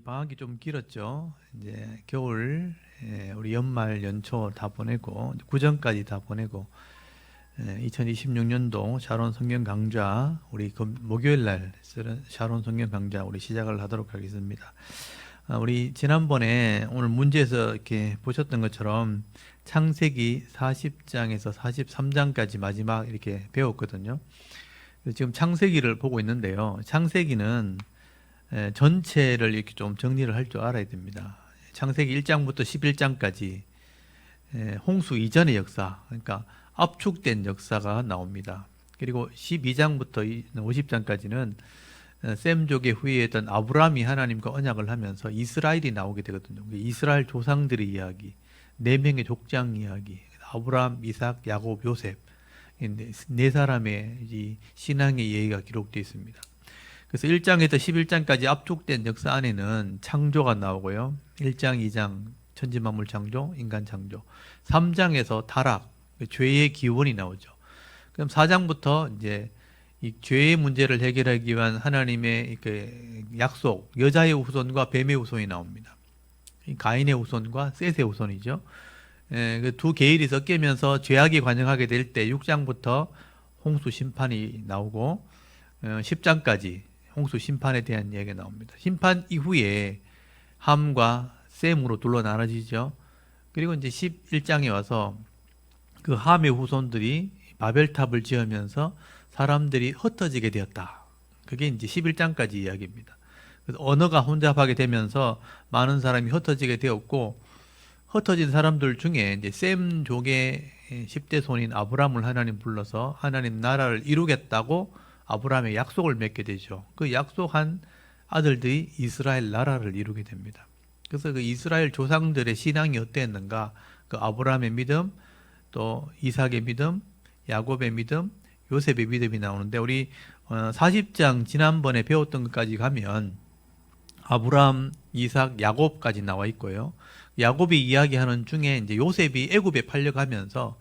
방학이 좀 길었죠. 이제 겨울, 우리 연말, 연초 다 보내고, 구정까지 다 보내고, 2026년도 샤론 성경 강좌, 우리 목요일 날 쓰는 샤론 성경 강좌 우리 시작을 하도록 하겠습니다. 우리 지난번에 오늘 문제에서 이렇게 보셨던 것처럼 창세기 40장에서 43장까지 마지막 이렇게 배웠거든요. 지금 창세기를 보고 있는데요. 창세기는 전체를 이렇게 좀 정리를 할 줄 알아야 됩니다. 창세기 1장부터 11장까지 홍수 이전의 역사, 그러니까 압축된 역사가 나옵니다. 그리고 12장부터 50장까지는 셈족의 후예였던 아브라함이 하나님과 언약을 하면서 이스라엘이 나오게 되거든요. 이스라엘 조상들의 이야기, 4명의 족장 이야기, 아브라함, 이삭, 야곱, 요셉, 네 사람의 이 신앙의 예의가 기록되어 있습니다. 그래서 1장에서 11장까지 압축된 역사 안에는 창조가 나오고요. 1장, 2장 천지만물 창조, 인간 창조. 3장에서 타락, 죄의 기원이 나오죠. 그럼 4장부터 이제 이 죄의 문제를 해결하기 위한 하나님의 그 약속, 여자의 후손과 뱀의 후손이 나옵니다. 가인의 후손과 셋의 후손이죠. 그 두 계율이 섞이면서 죄악이 관영하게 될 때 6장부터 홍수 심판이 나오고 10장까지 홍수 심판에 대한 이야기가 나옵니다. 심판 이후에 함과 셈으로 둘러 나눠지죠. 그리고 이제 11장에 와서 그 함의 후손들이 바벨탑을 지으면서 사람들이 흩어지게 되었다. 그게 이제 11장까지 이야기입니다. 그래서 언어가 혼잡하게 되면서 많은 사람이 흩어지게 되었고, 흩어진 사람들 중에 이제 셈족의 10대 손인 아브라함을 하나님 불러서 하나님 나라를 이루겠다고 아브라함의 약속을 맺게 되죠. 그 약속한 아들들이 이스라엘 나라를 이루게 됩니다. 그래서 그 이스라엘 조상들의 신앙이 어땠는가? 그 아브라함의 믿음, 또 이삭의 믿음, 야곱의 믿음, 요셉의 믿음이 나오는데, 우리 40장 지난번에 배웠던 것까지 가면 아브라함, 이삭, 야곱까지 나와 있고요. 야곱이 이야기하는 중에 이제 요셉이 애굽에 팔려가면서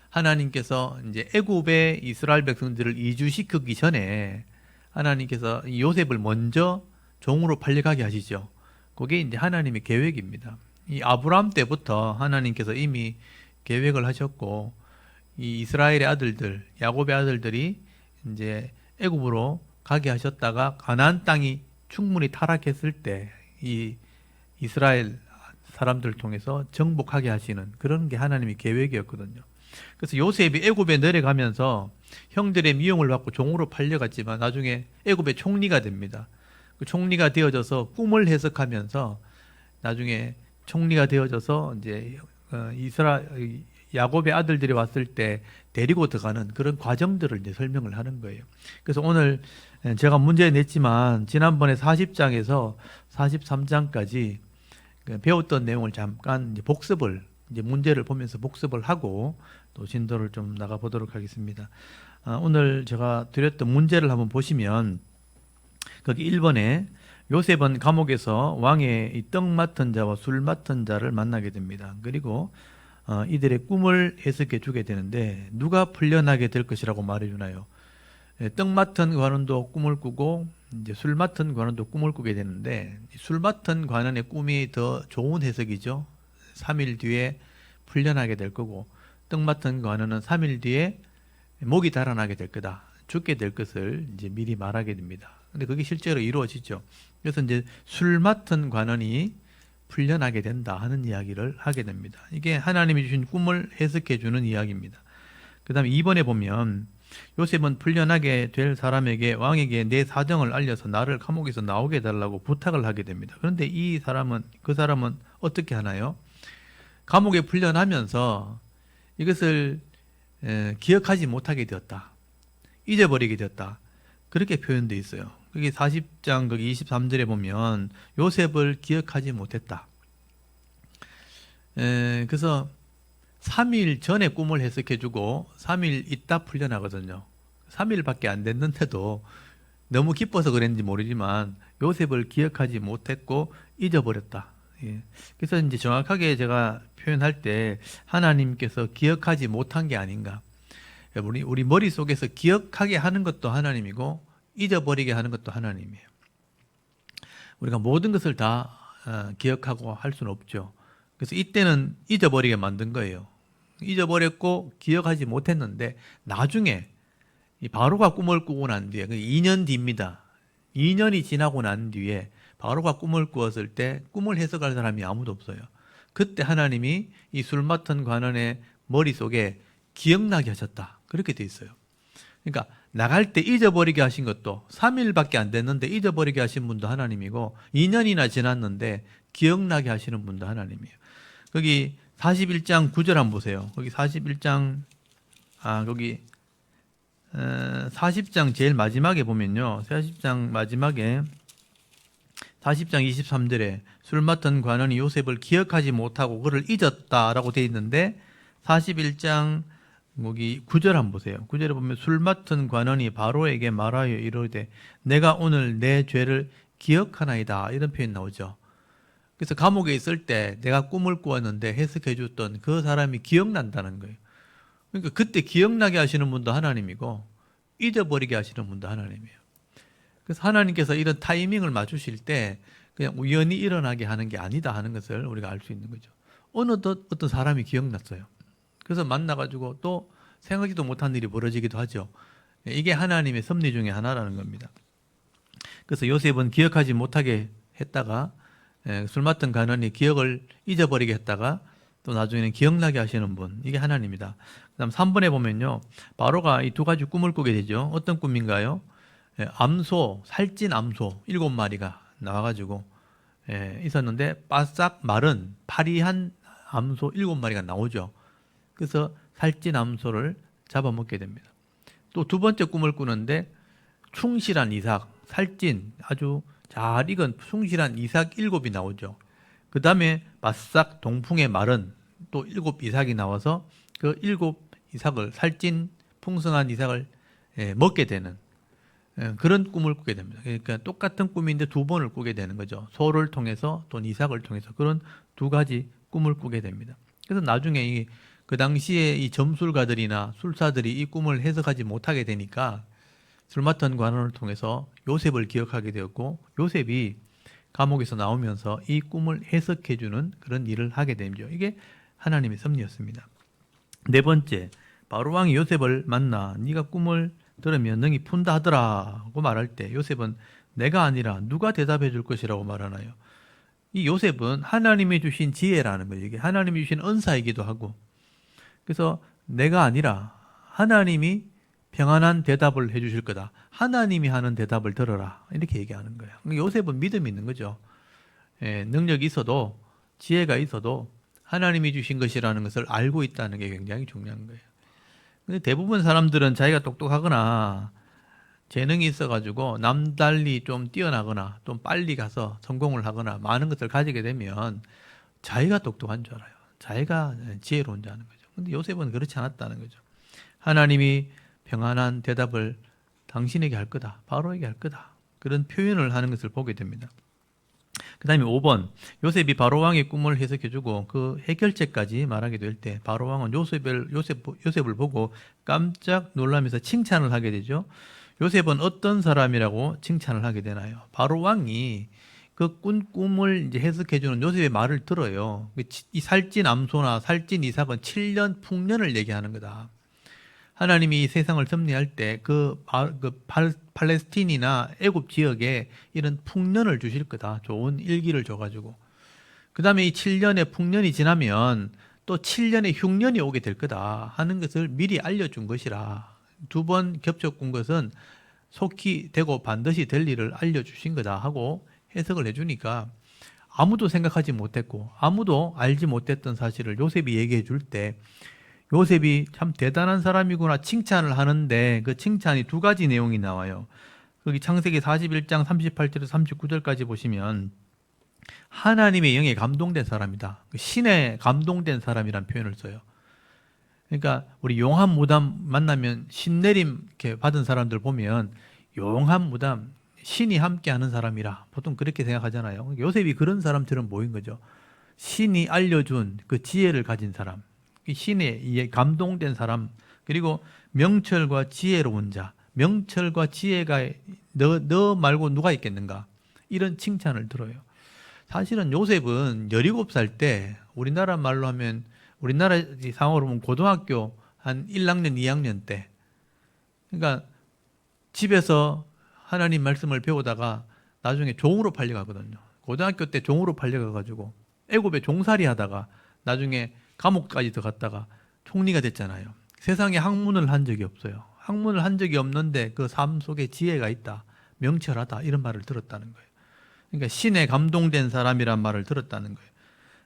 하나님께서 이제 애굽에 이스라엘 백성들을 이주시키기 전에 하나님께서 요셉을 먼저 종으로 팔려가게 하시죠. 그게 이제 하나님의 계획입니다. 이 아브라함 때부터 하나님께서 이미 계획을 하셨고, 이 이스라엘의 아들들, 야곱의 아들들이 이제 애굽으로 가게 하셨다가 가나안 땅이 충분히 타락했을 때 이 이스라엘 사람들을 통해서 정복하게 하시는 그런 게 하나님의 계획이었거든요. 그래서 요셉이 애굽에 내려가면서 형들의 미움을 받고 종으로 팔려갔지만 나중에 애굽의 총리가 됩니다. 그 총리가 되어져서 꿈을 해석하면서 나중에 총리가 되어져서 이제 야곱의 아들들이 왔을 때 데리고 들어가는 그런 과정들을 이제 설명을 하는 거예요. 그래서 오늘 제가 문제 냈지만 지난번에 40장에서 43장까지 배웠던 내용을 잠깐 이제 복습을, 이제 문제를 보면서 복습을 하고 또 진도를 좀 나가 보도록 하겠습니다. 오늘 제가 드렸던 문제를 한번 보시면 거기 1번에 요셉은 감옥에서 왕의 떡 맡은 자와 술 맡은 자를 만나게 됩니다. 그리고 이들의 꿈을 해석해 주게 되는데 누가 풀려나게 될 것이라고 말해주나요? 떡 맡은 관원도 꿈을 꾸고 이제 술 맡은 관원도 꿈을 꾸게 되는데, 술 맡은 관원의 꿈이 더 좋은 해석이죠. 3일 뒤에 풀려나게 될 거고, 떡 맡은 관원은 3일 뒤에 목이 달아나게 될 거다, 죽게 될 것을 이제 미리 말하게 됩니다. 근데 그게 실제로 이루어지죠. 그래서 이제 술 맡은 관원이 풀려나게 된다 하는 이야기를 하게 됩니다. 이게 하나님이 주신 꿈을 해석해 주는 이야기입니다. 그 다음에 2번에 보면 요셉은 풀려나게 될 사람에게 왕에게 내 사정을 알려서 나를 감옥에서 나오게 해달라고 부탁을 하게 됩니다. 그런데 그 사람은 어떻게 하나요? 감옥에 풀려나면서 이것을 기억하지 못하게 되었다, 잊어버리게 되었다, 그렇게 표현되어 있어요. 그게 40장 거기 23절에 보면 요셉을 기억하지 못했다. 그래서 3일 전에 꿈을 해석해주고 3일 있다 풀려나거든요. 3일밖에 안 됐는데도 너무 기뻐서 그랬는지 모르지만 요셉을 기억하지 못했고 잊어버렸다. 그래서 이제 정확하게 제가 표현할 때 하나님께서 기억하지 못한 게 아닌가. 우리 머릿속에서 기억하게 하는 것도 하나님이고 잊어버리게 하는 것도 하나님이에요. 우리가 모든 것을 다 기억하고 할 수는 없죠. 그래서 이때는 잊어버리게 만든 거예요. 잊어버렸고 기억하지 못했는데 나중에 이 바로가 꿈을 꾸고 난 뒤에 2년 뒤입니다. 2년이 지나고 난 뒤에 바로가 꿈을 꾸었을 때 꿈을 해석할 사람이 아무도 없어요. 그때 하나님이 이 술 맡은 관원의 머릿속에 기억나게 하셨다. 그렇게 돼 있어요. 그러니까 나갈 때 잊어버리게 하신 것도 3일밖에 안 됐는데 잊어버리게 하신 분도 하나님이고 2년이나 지났는데 기억나게 하시는 분도 하나님이에요. 거기 41장 9절 한번 보세요. 거기 41장 거기 40장 제일 마지막에 보면요. 40장 마지막에 40장 23절에 술 맡은 관원이 요셉을 기억하지 못하고 그를 잊었다라고 되어 있는데 41장 거기 9절 한번 보세요. 9절에 보면 술 맡은 관원이 바로에게 말하여 이르되 내가 오늘 내 죄를 기억하나이다 이런 표현 나오죠. 그래서 감옥에 있을 때 내가 꿈을 꾸었는데 해석해 줬던 그 사람이 기억난다는 거예요. 그러니까 그때 기억나게 하시는 분도 하나님이고 잊어버리게 하시는 분도 하나님이에요. 그래서 하나님께서 이런 타이밍을 맞추실 때 그냥 우연히 일어나게 하는 게 아니다 하는 것을 우리가 알 수 있는 거죠. 어느덧 어떤 사람이 기억났어요. 그래서 만나가지고 또 생각지도 못한 일이 벌어지기도 하죠. 이게 하나님의 섭리 중에 하나라는 겁니다. 그래서 요셉은 기억하지 못하게 했다가 술 맡은 관원이 기억을 잊어버리게 했다가 또 나중에는 기억나게 하시는 분, 이게 하나님이다. 그 다음 3번에 보면요, 바로가 이 두 가지 꿈을 꾸게 되죠. 어떤 꿈인가요? 암소, 살찐 암소 7마리가 나와가지고 있었는데 바싹 마른 파리한 암소 7마리가 나오죠. 그래서 살찐 암소를 잡아먹게 됩니다. 또 두 번째 꿈을 꾸는데 충실한 이삭, 살찐 아주 잘 익은 충실한 이삭 7이 나오죠. 그 다음에 바싹 동풍에 마른 또 7 이삭이 나와서 그 7 이삭을 살찐 풍성한 이삭을 먹게 되는 그런 꿈을 꾸게 됩니다. 그러니까 똑같은 꿈인데 두 번을 꾸게 되는 거죠. 소를 통해서 또 이삭을 통해서 그런 두 가지 꿈을 꾸게 됩니다. 그래서 나중에 그 당시에 이 점술가들이나 술사들이 이 꿈을 해석하지 못하게 되니까 술 맡은 관원을 통해서 요셉을 기억하게 되었고 요셉이 감옥에서 나오면서 이 꿈을 해석해주는 그런 일을 하게 되죠. 이게 하나님의 섭리였습니다. 네 번째, 바로왕이 요셉을 만나 네가 꿈을 들으면 능히 푼다 하더라고 말할 때 요셉은 내가 아니라 누가 대답해 줄 것이라고 말하나요? 이 요셉은 하나님이 주신 지혜라는 거예요. 이게 하나님이 주신 은사이기도 하고 그래서 내가 아니라 하나님이 평안한 대답을 해주실 거다. 하나님이 하는 대답을 들어라. 이렇게 얘기하는 거예요. 요셉은 믿음이 있는 거죠. 능력이 있어도 지혜가 있어도 하나님이 주신 것이라는 것을 알고 있다는 게 굉장히 중요한 거예요. 근데 대부분 사람들은 자기가 똑똑하거나 재능이 있어가지고 남달리 좀 뛰어나거나 좀 빨리 가서 성공을 하거나 많은 것을 가지게 되면 자기가 똑똑한 줄 알아요. 자기가 지혜로운 줄 아는 거죠. 근데 요셉은 그렇지 않았다는 거죠. 하나님이 평안한 대답을 당신에게 할 거다. 바로에게 할 거다. 그런 표현을 하는 것을 보게 됩니다. 그 다음에 5번 요셉이 바로왕의 꿈을 해석해주고 그 해결책까지 말하게 될 때 바로왕은 요셉을 보고 깜짝 놀라면서 칭찬을 하게 되죠. 요셉은 어떤 사람이라고 칭찬을 하게 되나요? 바로왕이 그 꿈을 이제 해석해주는 요셉의 말을 들어요. 이 살찐 암소나 살찐 이삭은 7년 풍년을 얘기하는 거다. 하나님이 이 세상을 섭리할 때 팔레스틴이나 애굽 지역에 이런 풍년을 주실 거다. 좋은 일기를 줘가지고. 그 다음에 이 7년의 풍년이 지나면 또 7년의 흉년이 오게 될 거다 하는 것을 미리 알려준 것이라. 두 번 겹쳐 꾼 것은 속히 되고 반드시 될 일을 알려주신 거다 하고 해석을 해주니까 아무도 생각하지 못했고 아무도 알지 못했던 사실을 요셉이 얘기해 줄 때 요셉이 참 대단한 사람이구나 칭찬을 하는데 그 칭찬이 두 가지 내용이 나와요. 거기 창세기 41장 38절에서 39절까지 보시면 하나님의 영에 감동된 사람이다. 신에 감동된 사람이란 표현을 써요. 그러니까 우리 용한 무담 만나면 신내림 이렇게 받은 사람들 보면 용한 무담 신이 함께하는 사람이라 보통 그렇게 생각하잖아요. 요셉이 그런 사람처럼 보인 거죠. 신이 알려준 그 지혜를 가진 사람. 신에 감동된 사람 그리고 명철과 지혜로운 자 명철과 지혜가 너 말고 누가 있겠는가 이런 칭찬을 들어요. 사실은 요셉은 17살 때 우리나라 말로 하면 우리나라 상황으로 보면 고등학교 한 1학년, 2학년 때 그러니까 집에서 하나님 말씀을 배우다가 나중에 종으로 팔려가거든요. 고등학교 때 종으로 팔려가가지고 애굽에 종살이 하다가 나중에 감옥까지 들어갔다가 총리가 됐잖아요. 세상에 학문을 한 적이 없어요. 학문을 한 적이 없는데 그 삶 속에 지혜가 있다. 명철하다. 이런 말을 들었다는 거예요. 그러니까 신에 감동된 사람이란 말을 들었다는 거예요.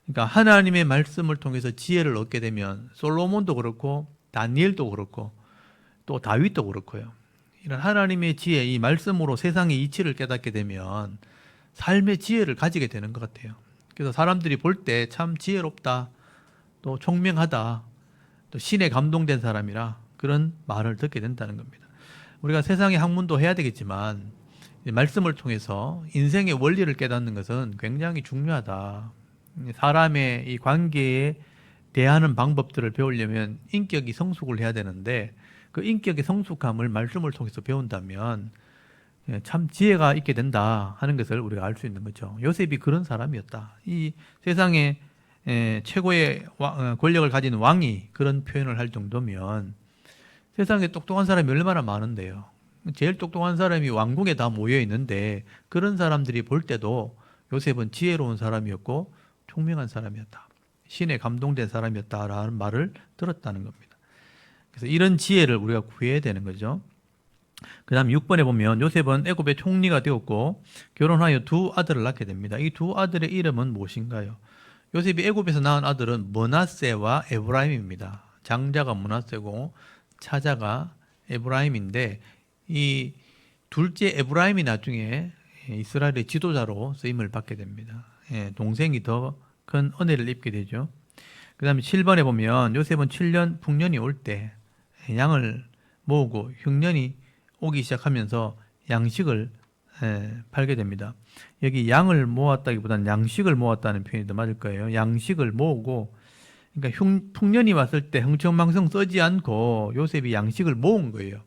그러니까 하나님의 말씀을 통해서 지혜를 얻게 되면 솔로몬도 그렇고 다니엘도 그렇고 또 다윗도 그렇고요. 이런 하나님의 지혜, 이 말씀으로 세상의 이치를 깨닫게 되면 삶의 지혜를 가지게 되는 것 같아요. 그래서 사람들이 볼 때 참 지혜롭다, 또 총명하다, 또 신에 감동된 사람이라 그런 말을 듣게 된다는 겁니다. 우리가 세상의 학문도 해야 되겠지만 말씀을 통해서 인생의 원리를 깨닫는 것은 굉장히 중요하다. 사람의 이 관계에 대하는 방법들을 배우려면 인격이 성숙을 해야 되는데 그 인격의 성숙함을 말씀을 통해서 배운다면 참 지혜가 있게 된다 하는 것을 우리가 알 수 있는 거죠. 요셉이 그런 사람이었다. 이 세상에 최고의 권력을 가진 왕이 그런 표현을 할 정도면 세상에 똑똑한 사람이 얼마나 많은데요. 제일 똑똑한 사람이 왕궁에 다 모여 있는데 그런 사람들이 볼 때도 요셉은 지혜로운 사람이었고 총명한 사람이었다. 신에 감동된 사람이었다라는 말을 들었다는 겁니다. 그래서 이런 지혜를 우리가 구해야 되는 거죠. 그 다음 6번에 보면 요셉은 애굽의 총리가 되었고 결혼하여 두 아들을 낳게 됩니다. 이 두 아들의 이름은 무엇인가요? 요셉이 애굽에서 낳은 아들은 므낫세와 에브라임입니다. 장자가 므낫세고 차자가 에브라임인데 이 둘째 에브라임이 나중에 이스라엘의 지도자로 쓰임을 받게 됩니다. 동생이 더 큰 은혜를 입게 되죠. 그 다음에 7번에 보면 요셉은 7년 풍년이 올 때 양을 모으고 흉년이 오기 시작하면서 양식을 팔게 됩니다. 여기 양을 모았다기보다는 양식을 모았다는 표현이 더 맞을 거예요. 양식을 모으고 그러니까 풍년이 왔을 때 흥청망청 쓰지 않고 요셉이 양식을 모은 거예요.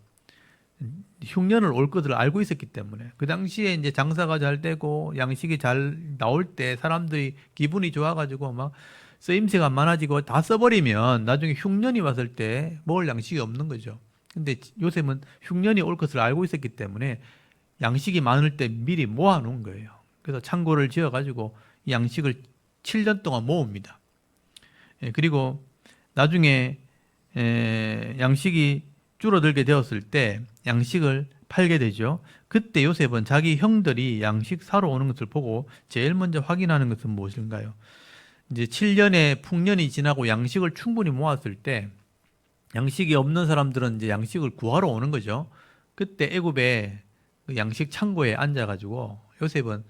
흉년을 올 것을 알고 있었기 때문에 그 당시에 이제 장사가 잘 되고 양식이 잘 나올 때 사람들이 기분이 좋아가지고 막 쓰임새가 많아지고 다 써버리면 나중에 흉년이 왔을 때 먹을 양식이 없는 거죠. 근데 요셉은 흉년이 올 것을 알고 있었기 때문에 양식이 많을 때 미리 모아놓은 거예요. 그래서 창고를 지어가지고 이 양식을 7년 동안 모읍니다. 그리고 나중에 양식이 줄어들게 되었을 때 양식을 팔게 되죠. 그때 요셉은 자기 형들이 양식 사러 오는 것을 보고 제일 먼저 확인하는 것은 무엇인가요? 이제 7년의 풍년이 지나고 양식을 충분히 모았을 때 양식이 없는 사람들은 이제 양식을 구하러 오는 거죠. 그때 애굽의 그 양식 창고에 앉아가지고 요셉은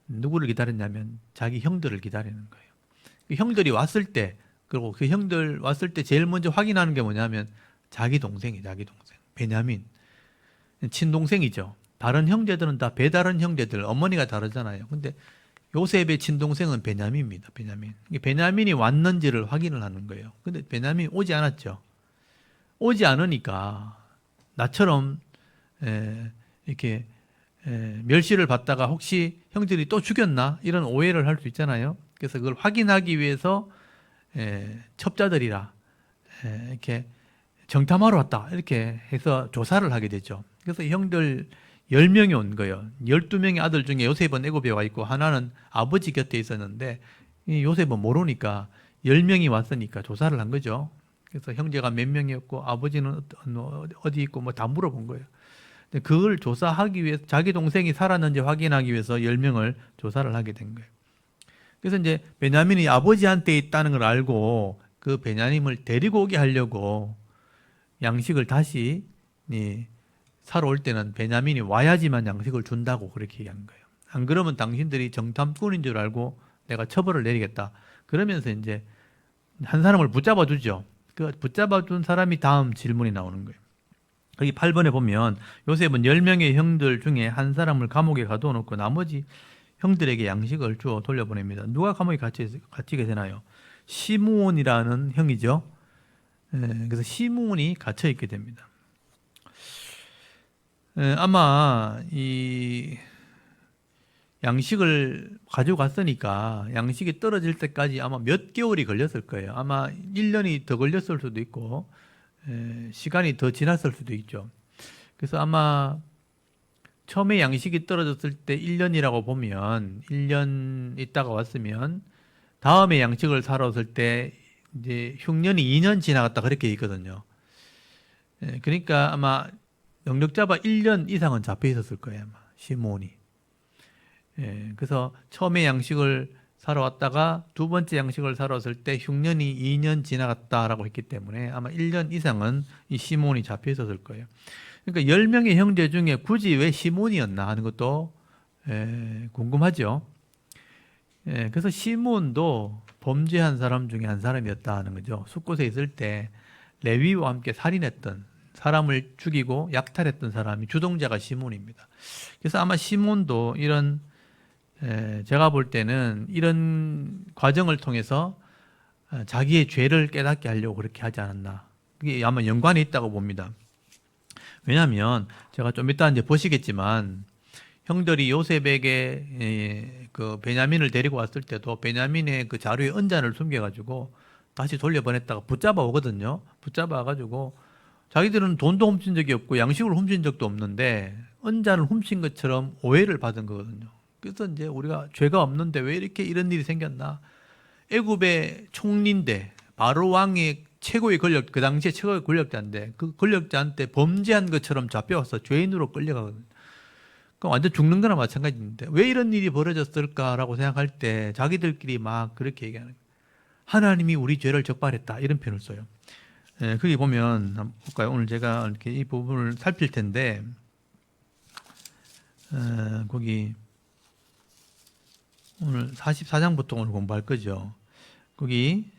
누구를 기다렸냐면 자기 형들을 기다리는 거예요. 그 형들이 왔을 때 그리고 그 형들 왔을 때 제일 먼저 확인하는 게 뭐냐면 자기 동생 베냐민 친동생이죠. 다른 형제들은 다 배다른 형제들 어머니가 다르잖아요. 근데 요셉의 친동생은 베냐민입니다. 베냐민이 왔는지를 확인을 하는 거예요. 근데 베냐민이 오지 않았죠. 오지 않으니까 나처럼 이렇게 멸시를 받다가 혹시 형들이 또 죽였나 이런 오해를 할 수 있잖아요. 그래서 그걸 확인하기 위해서 첩자들이라 이렇게 정탐하러 왔다 이렇게 해서 조사를 하게 되죠. 그래서 형들 10명이 온 거예요. 12명의 아들 중에 요셉은 애굽에 와 있고 하나는 아버지 곁에 있었는데 이 요셉은 모르니까 10명이 왔으니까 조사를 한 거죠. 그래서 형제가 몇 명이었고 아버지는 어디 있고 뭐 다 물어본 거예요. 근데 그걸 조사하기 위해서 자기 동생이 살았는지 확인하기 위해서 10명을 조사를 하게 된 거예요. 그래서 이제 베냐민이 아버지한테 있다는 걸 알고 그 베냐민을 데리고 오게 하려고 양식을 다시 사러 올 때는 베냐민이 와야지만 양식을 준다고 그렇게 얘기한 거예요. 안 그러면 당신들이 정탐꾼인 줄 알고 내가 처벌을 내리겠다. 그러면서 이제 한 사람을 붙잡아 주죠. 그 붙잡아 준 사람이 다음 질문이 나오는 거예요. 여기 8번에 보면 요셉은 10명의 형들 중에 한 사람을 감옥에 가둬놓고 나머지 형들에게 양식을 주어 돌려보냅니다. 누가 감옥에 갇히게 되나요? 시므온이라는 형이죠. 그래서 시므온이 갇혀 있게 됩니다. 아마 이 양식을 가지고 갔으니까 양식이 떨어질 때까지 아마 몇 개월이 걸렸을 거예요. 아마 1년이 더 걸렸을 수도 있고 시간이 더 지났을 수도 있죠. 그래서 아마 처음에 양식이 떨어졌을 때 1년이라고 보면 1년 있다가 왔으면 다음에 양식을 사러 왔을 때 이제 흉년이 2년 지나갔다 그렇게 있거든요. 그러니까 아마 영력 잡아 1년 이상은 잡혀 있었을 거예요. 아마 시몬이. 그래서 처음에 양식을 사러 왔다가 두 번째 양식을 사러 왔을 때 흉년이 2년 지나갔다라고 했기 때문에 아마 1년 이상은 이 시몬이 잡혀 있었을 거예요. 그러니까 10명의 형제 중에 굳이 왜 시몬이었나 하는 것도 궁금하죠. 그래서 시몬도 범죄한 사람 중에 한 사람이었다 하는 거죠. 숫곳에 있을 때 레위와 함께 살인했던, 사람을 죽이고 약탈했던 사람이 주동자가 시몬입니다. 그래서 아마 시몬도 이런 제가 볼 때는 이런 과정을 통해서 자기의 죄를 깨닫게 하려고 그렇게 하지 않았나. 그게 아마 연관이 있다고 봅니다. 왜냐하면 제가 좀 이따 이제 보시겠지만 형들이 요셉에게 그 베냐민을 데리고 왔을 때도 베냐민의 그 자루에 은잔을 숨겨가지고 다시 돌려보냈다가 붙잡아 오거든요. 붙잡아 가지고 자기들은 돈도 훔친 적이 없고 양식을 훔친 적도 없는데 은잔을 훔친 것처럼 오해를 받은 거거든요. 그래서 이제 우리가 죄가 없는데 왜 이렇게 이런 일이 생겼나? 애굽의 총리인데 바로 왕의 최고의 권력, 그 당시에 최고의 권력자인데 그 권력자한테 범죄한 것처럼 잡혀와서 죄인으로 끌려가거든요. 그럼 완전 죽는 거나 마찬가지인데 왜 이런 일이 벌어졌을까라고 생각할 때 자기들끼리 막 그렇게 얘기하는 거예요. 하나님이 우리 죄를 적발했다 이런 표현을 써요. 거기 보면 한번 볼까요? 오늘 제가 이렇게 이 부분을 살필 텐데 거기 오늘 44장부터 오늘 공부할 거죠. 거기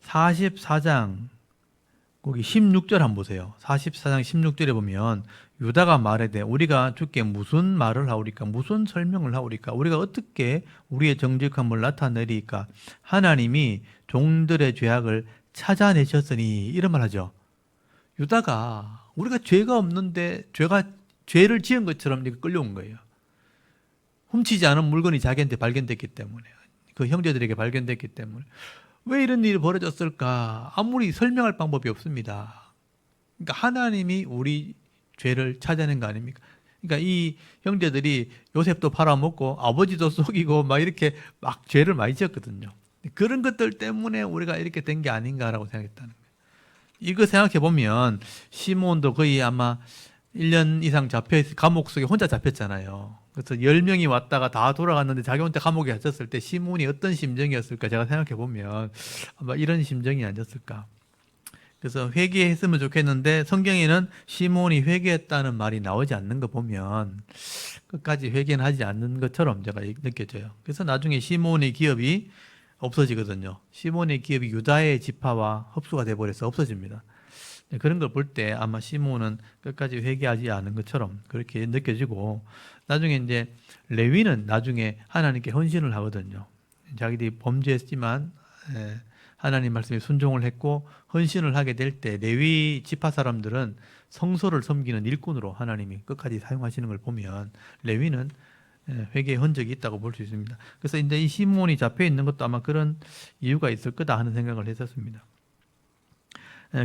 44장 거기 16절 한번 보세요. 44장 16절에 보면 유다가 말하되 우리가 주께 무슨 말을 하오리까? 무슨 설명을 하오리까? 우리가 어떻게 우리의 정직함을 나타내리까? 하나님이 종들의 죄악을 찾아내셨으니 이런 말 하죠. 유다가 우리가 죄가 없는데 죄를 지은 것처럼 끌려온 거예요. 훔치지 않은 물건이 자기한테 발견됐기 때문에 그 형제들에게 발견됐기 때문에 왜 이런 일이 벌어졌을까? 아무리 설명할 방법이 없습니다. 그러니까 하나님이 우리 죄를 찾아낸 거 아닙니까? 그러니까 이 형제들이 요셉도 팔아먹고 아버지도 속이고 막 이렇게 막 죄를 많이 지었거든요. 그런 것들 때문에 우리가 이렇게 된 게 아닌가라고 생각했다는 거예요. 이거 생각해 보면 시몬도 거의 아마 1년 이상 잡혀있을 감옥 속에 혼자 잡혔잖아요. 그래서 10명이 왔다가 다 돌아갔는데 자기 혼자 감옥에 갇혔을 때 시몬이 어떤 심정이었을까 제가 생각해 보면 아마 이런 심정이 아니었을까. 그래서 회개했으면 좋겠는데 성경에는 시몬이 회개했다는 말이 나오지 않는 거 보면 끝까지 회개는 하지 않는 것처럼 제가 느껴져요. 그래서 나중에 시몬의 기업이 없어지거든요. 시몬의 기업이 유다의 지파와 흡수가 돼버려서 없어집니다. 그런 걸 볼 때 아마 시몬은 끝까지 회개하지 않은 것처럼 그렇게 느껴지고 나중에 이제 레위는 나중에 하나님께 헌신을 하거든요. 자기들이 범죄했지만 하나님 말씀에 순종을 했고 헌신을 하게 될 때 레위 지파 사람들은 성소를 섬기는 일꾼으로 하나님이 끝까지 사용하시는 걸 보면 레위는 회개의 흔적이 있다고 볼 수 있습니다. 그래서 이제 이 시몬이 잡혀 있는 것도 아마 그런 이유가 있을 거다 하는 생각을 했었습니다.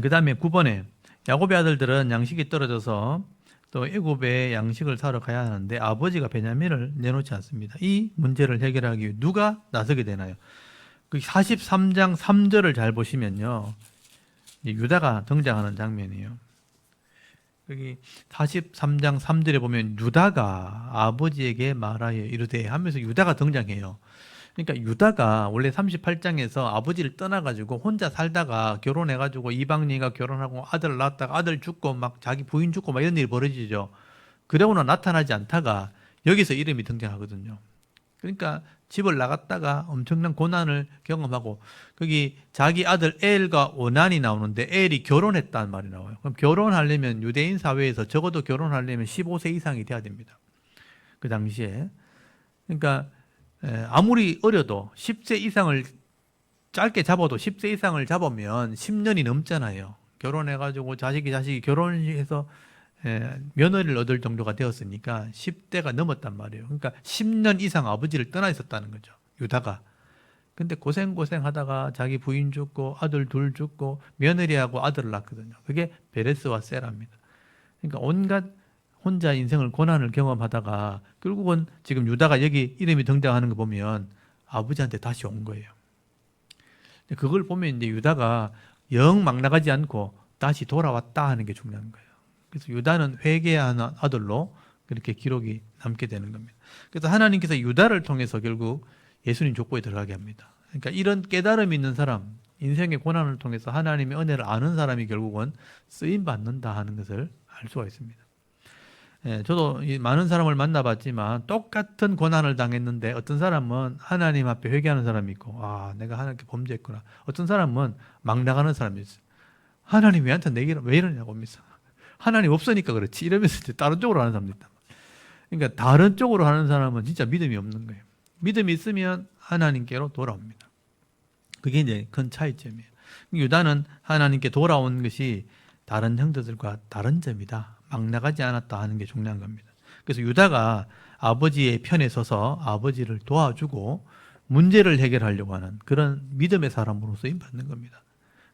그 다음에 9번에 야곱의 아들들은 양식이 떨어져서 또 애굽에 양식을 사러 가야 하는데 아버지가 베냐민을 내놓지 않습니다. 이 문제를 해결하기 위해 누가 나서게 되나요? 그 43장 3절을 잘 보시면요. 유다가 등장하는 장면이에요. 여기 43장 3절에 보면 유다가 아버지에게 말하여 이르되 하면서 유다가 등장해요. 그러니까 유다가 원래 38장에서 아버지를 떠나가지고 혼자 살다가 결혼해가지고 이방인과 결혼하고 아들 낳았다가 아들 죽고 막 자기 부인 죽고 막 이런 일이 벌어지죠. 그러고는 나타나지 않다가 여기서 이름이 등장하거든요. 그러니까 집을 나갔다가 엄청난 고난을 경험하고 거기 자기 아들 엘과 오난이 나오는데 엘이 결혼했다는 말이 나와요. 그럼 결혼하려면 유대인 사회에서 적어도 결혼하려면 15세 이상이 돼야 됩니다. 그 당시에. 그러니까 아무리 어려도 10세 이상을 짧게 잡아도 10세 이상을 잡으면 10년이 넘잖아요. 결혼해가지고 자식이 결혼해서 며느리를 얻을 정도가 되었으니까 10대가 넘었단 말이에요. 그러니까 10년 이상 아버지를 떠나 있었다는 거죠. 유다가. 근데 고생 하다가 자기 부인 죽고 아들 둘 죽고 며느리하고 아들을 낳거든요. 그게 베레스와 세라입니다. 그러니까 온갖 혼자 인생을 고난을 경험하다가 결국은 지금 유다가 여기 이름이 등장하는 거 보면 아버지한테 다시 온 거예요. 그걸 보면 이제 유다가 영 막 나가지 않고 다시 돌아왔다 하는 게 중요한 거예요. 그래서 유다는 회개하는 아들로 그렇게 기록이 남게 되는 겁니다. 그래서 하나님께서 유다를 통해서 결국 예수님 족보에 들어가게 합니다. 그러니까 이런 깨달음이 있는 사람, 인생의 고난을 통해서 하나님의 은혜를 아는 사람이 결국은 쓰임 받는다 하는 것을 알 수가 있습니다. 저도 많은 사람을 만나봤지만 똑같은 고난을 당했는데 어떤 사람은 하나님 앞에 회개하는 사람이 있고 내가 하나님께 범죄했구나. 어떤 사람은 막 나가는 사람이 있어요. 하나님 왜한테 내게 왜 이러냐고 하면서 하나님 없으니까 그렇지 이러면서 이제 다른 쪽으로 하는 사람도 있다. 그러니까 다른 쪽으로 하는 사람은 진짜 믿음이 없는 거예요. 믿음이 있으면 하나님께로 돌아옵니다. 그게 이제 큰 차이점이에요. 유다는 하나님께 돌아온 것이 다른 형제들과 다른 점이다. 막 나가지 않았다 하는 게 중요한 겁니다. 그래서 유다가 아버지의 편에 서서 아버지를 도와주고 문제를 해결하려고 하는 그런 믿음의 사람으로 쓰임 받는 겁니다.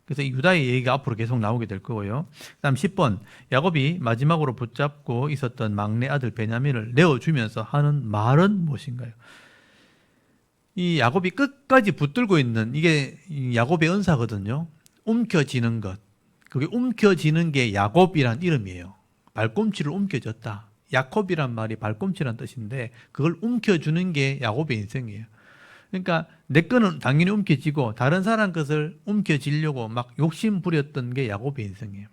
그래서 유다의 얘기가 앞으로 계속 나오게 될 거고요. 다음 10번 야곱이 마지막으로 붙잡고 있었던 막내 아들 베냐민을 내어주면서 하는 말은 무엇인가요? 이 야곱이 끝까지 붙들고 있는 이게 야곱의 은사거든요. 움켜쥐는 것. 그게 움켜쥐는 게 야곱이란 이름이에요. 발꿈치를 움켜쥐었다. 야콥이란 말이 발꿈치란 뜻인데 그걸 움켜주는 게 야곱의 인생이에요. 그러니까 내 거는 당연히 움켜쥐고 다른 사람 것을 움켜쥐려고 막 욕심 부렸던 게 야곱의 인생이에요.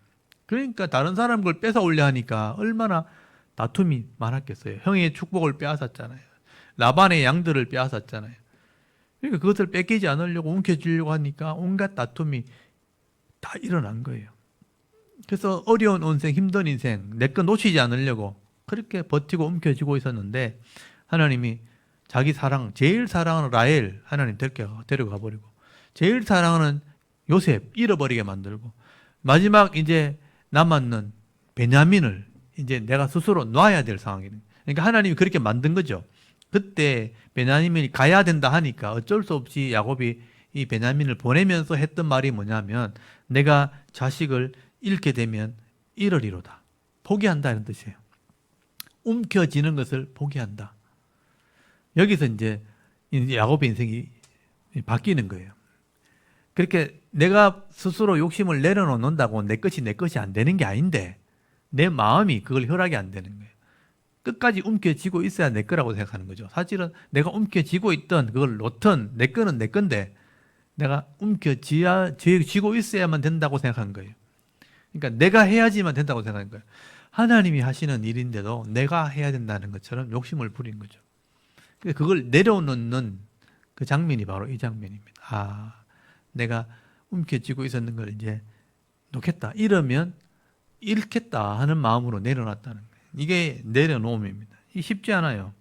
그러니까 다른 사람 걸 뺏어 올려 하니까 얼마나 다툼이 많았겠어요. 형의 축복을 빼앗았잖아요. 라반의 양들을 빼앗았잖아요. 그러니까 그것을 뺏기지 않으려고 움켜쥐려고 하니까 온갖 다툼이 다 일어난 거예요. 그래서 어려운 인생, 힘든 인생, 내 거 놓치지 않으려고 그렇게 버티고 움켜쥐고 있었는데 하나님이 자기 사랑, 제일 사랑하는 라헬 하나님 데려가 버리고 제일 사랑하는 요셉 잃어버리게 만들고 마지막 이제 남았는 베냐민을 이제 내가 스스로 놔야 될 상황이에요. 그러니까 하나님이 그렇게 만든 거죠. 그때 베냐민이 가야 된다 하니까 어쩔 수 없이 야곱이 이 베냐민을 보내면서 했던 말이 뭐냐면 내가 자식을 잃게 되면 잃으리로다. 포기한다 이런 뜻이에요. 움켜쥐는 것을 포기한다. 여기서 이제 야곱의 인생이 바뀌는 거예요. 그렇게 내가 스스로 욕심을 내려놓는다고 내 것이 안 되는 게 아닌데 내 마음이 그걸 허락이 안 되는 거예요. 끝까지 움켜쥐고 있어야 내 거라고 생각하는 거죠. 사실은 내가 움켜쥐고 있던 그걸 놓던 내 거는 내 건데 내가 움켜쥐고 있어야만 된다고 생각한 거예요. 그러니까 내가 해야지만 된다고 생각하는 거예요. 하나님이 하시는 일인데도 내가 해야 된다는 것처럼 욕심을 부린 거죠. 그걸 내려놓는 그 장면이 바로 이 장면입니다. 내가 움켜쥐고 있었는 걸 이제 놓겠다. 이러면 잃겠다 하는 마음으로 내려놨다는 거예요. 이게 내려놓음입니다. 이 쉽지 않아요.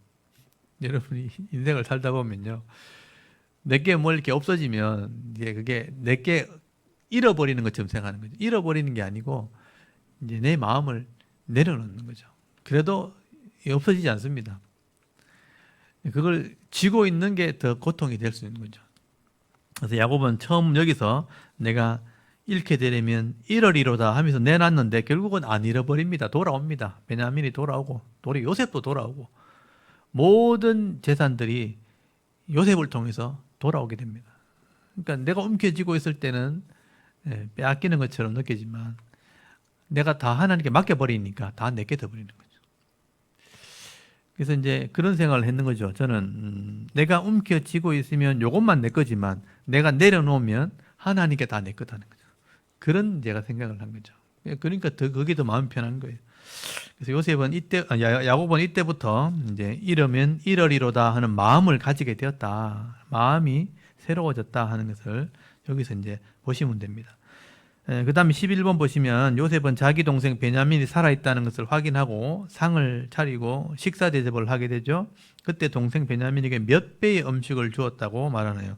여러분이 인생을 살다 보면요. 내게 뭘 이렇게 없어지면 이제 그게 내게 잃어버리는 것처럼 생각하는 거죠. 잃어버리는 게 아니고 이제 내 마음을 내려놓는 거죠. 그래도 없어지지 않습니다. 그걸 쥐고 있는 게 더 고통이 될 수 있는 거죠. 그래서 야곱은 처음 여기서 내가 잃게 되려면 잃으리로다 하면서 내놨는데 결국은 안 잃어버립니다. 돌아옵니다. 베냐민이 돌아오고 요셉도 돌아오고 모든 재산들이 요셉을 통해서 돌아오게 됩니다. 그러니까 내가 움켜쥐고 있을 때는 빼앗기는 것처럼 느끼지만 내가 다 하나님께 맡겨버리니까 다 내게 돼버리는 거죠. 그래서 이제 그런 생각을 했는 거죠. 저는 내가 움켜쥐고 있으면 이것만 내 거지만 내가 내려놓으면 하나님께 다 내 거다는 거죠. 그런 제가 생각을 한 거죠. 그러니까 그게 더 마음 편한 거예요. 그래서 야곱은 이때부터 이제 잃으면 잃으리로다 하는 마음을 가지게 되었다. 마음이 새로워졌다 하는 것을 여기서 이제 보시면 됩니다. 그 다음에 11번 보시면 요셉은 자기 동생 베냐민이 살아있다는 것을 확인하고 상을 차리고 식사 대접을 하게 되죠. 그때 동생 베냐민에게 몇 배의 음식을 주었다고 말하나요?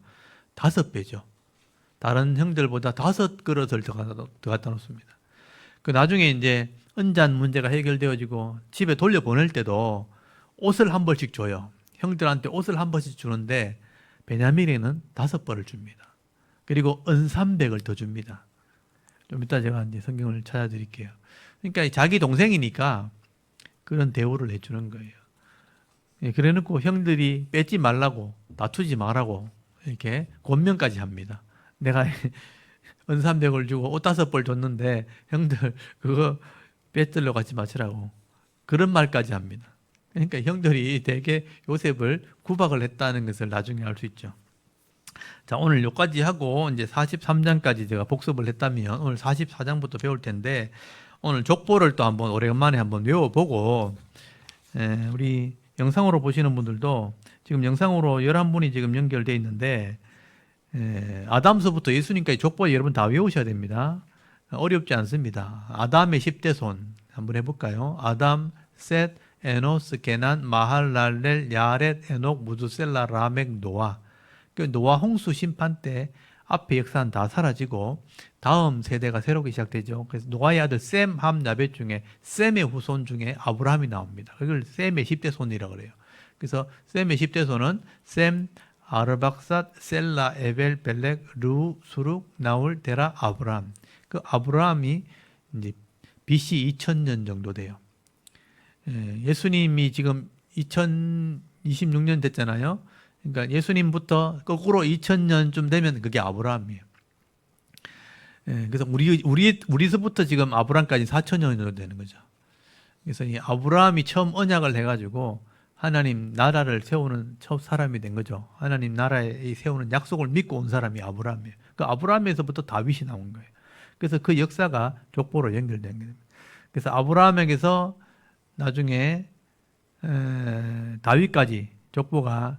5배죠. 다른 형들보다 5그릇을 더 갖다 놓습니다. 그 나중에 이제 은잔 문제가 해결되어지고 집에 돌려보낼 때도 옷을 한 벌씩 줘요. 형들한테 옷을 한 벌씩 주는데 베냐민에는 5벌을 줍니다. 그리고 은 300을 더 줍니다. 좀 이따 제가 이제 성경을 찾아드릴게요. 그러니까 자기 동생이니까 그런 대우를 해주는 거예요. 예, 그래놓고 형들이 뺏지 말라고, 다투지 말라고 이렇게 권면까지 합니다. 내가 은 300을 주고 옷 5벌 줬는데 형들 그거 뺏들러 가지 마시라고 그런 말까지 합니다. 그러니까 형들이 되게 요셉을 구박을 했다는 것을 나중에 알 수 있죠. 자, 오늘 여기까지 하고 이제 43장까지 제가 복습을 했다면 오늘 44장부터 배울 텐데 오늘 족보를 또 한번 오래간만에 한번 외워보고 우리 영상으로 보시는 분들도 지금 영상으로 11분이 지금 연결되어 있는데 아담서부터 예수님까지 족보 여러분 다 외우셔야 됩니다. 어렵지 않습니다. 아담의 10대 손 한번 해볼까요? 아담, 셋, 에노스, 게난, 마할랄렐, 야렛, 에녹, 무두셀라, 라멕, 노아. 그 노아 홍수 심판 때 앞에 역사는 다 사라지고 다음 세대가 새롭게 시작되죠. 그래서 노아의 아들 셈, 함, 야벳 중에 셈의 후손 중에 아브라함이 나옵니다. 그걸 셈의 10대 손이라고 그래요. 그래서 셈의 10대 손은 셈, 아르박삿, 셀라, 에벨, 벨렉, 루, 수룩, 나울, 데라, 아브라함. 그 아브라함이 이제 BC 2000년 정도 돼요. 예수님이 지금 2026년 됐잖아요. 그러니까 예수님부터 거꾸로 2000년쯤 되면 그게 아브라함이에요. 그래서 우리서부터 지금 아브라함까지 4000년 정도 되는 거죠. 그래서 이 아브라함이 처음 언약을 해가지고 하나님 나라를 세우는 첫 사람이 된 거죠. 하나님 나라에 세우는 약속을 믿고 온 사람이 아브라함이에요. 그 아브라함에서부터 다윗이 나온 거예요. 그래서 그 역사가 족보로 연결된 거예요. 그래서 아브라함에게서 나중에 다윗까지 족보가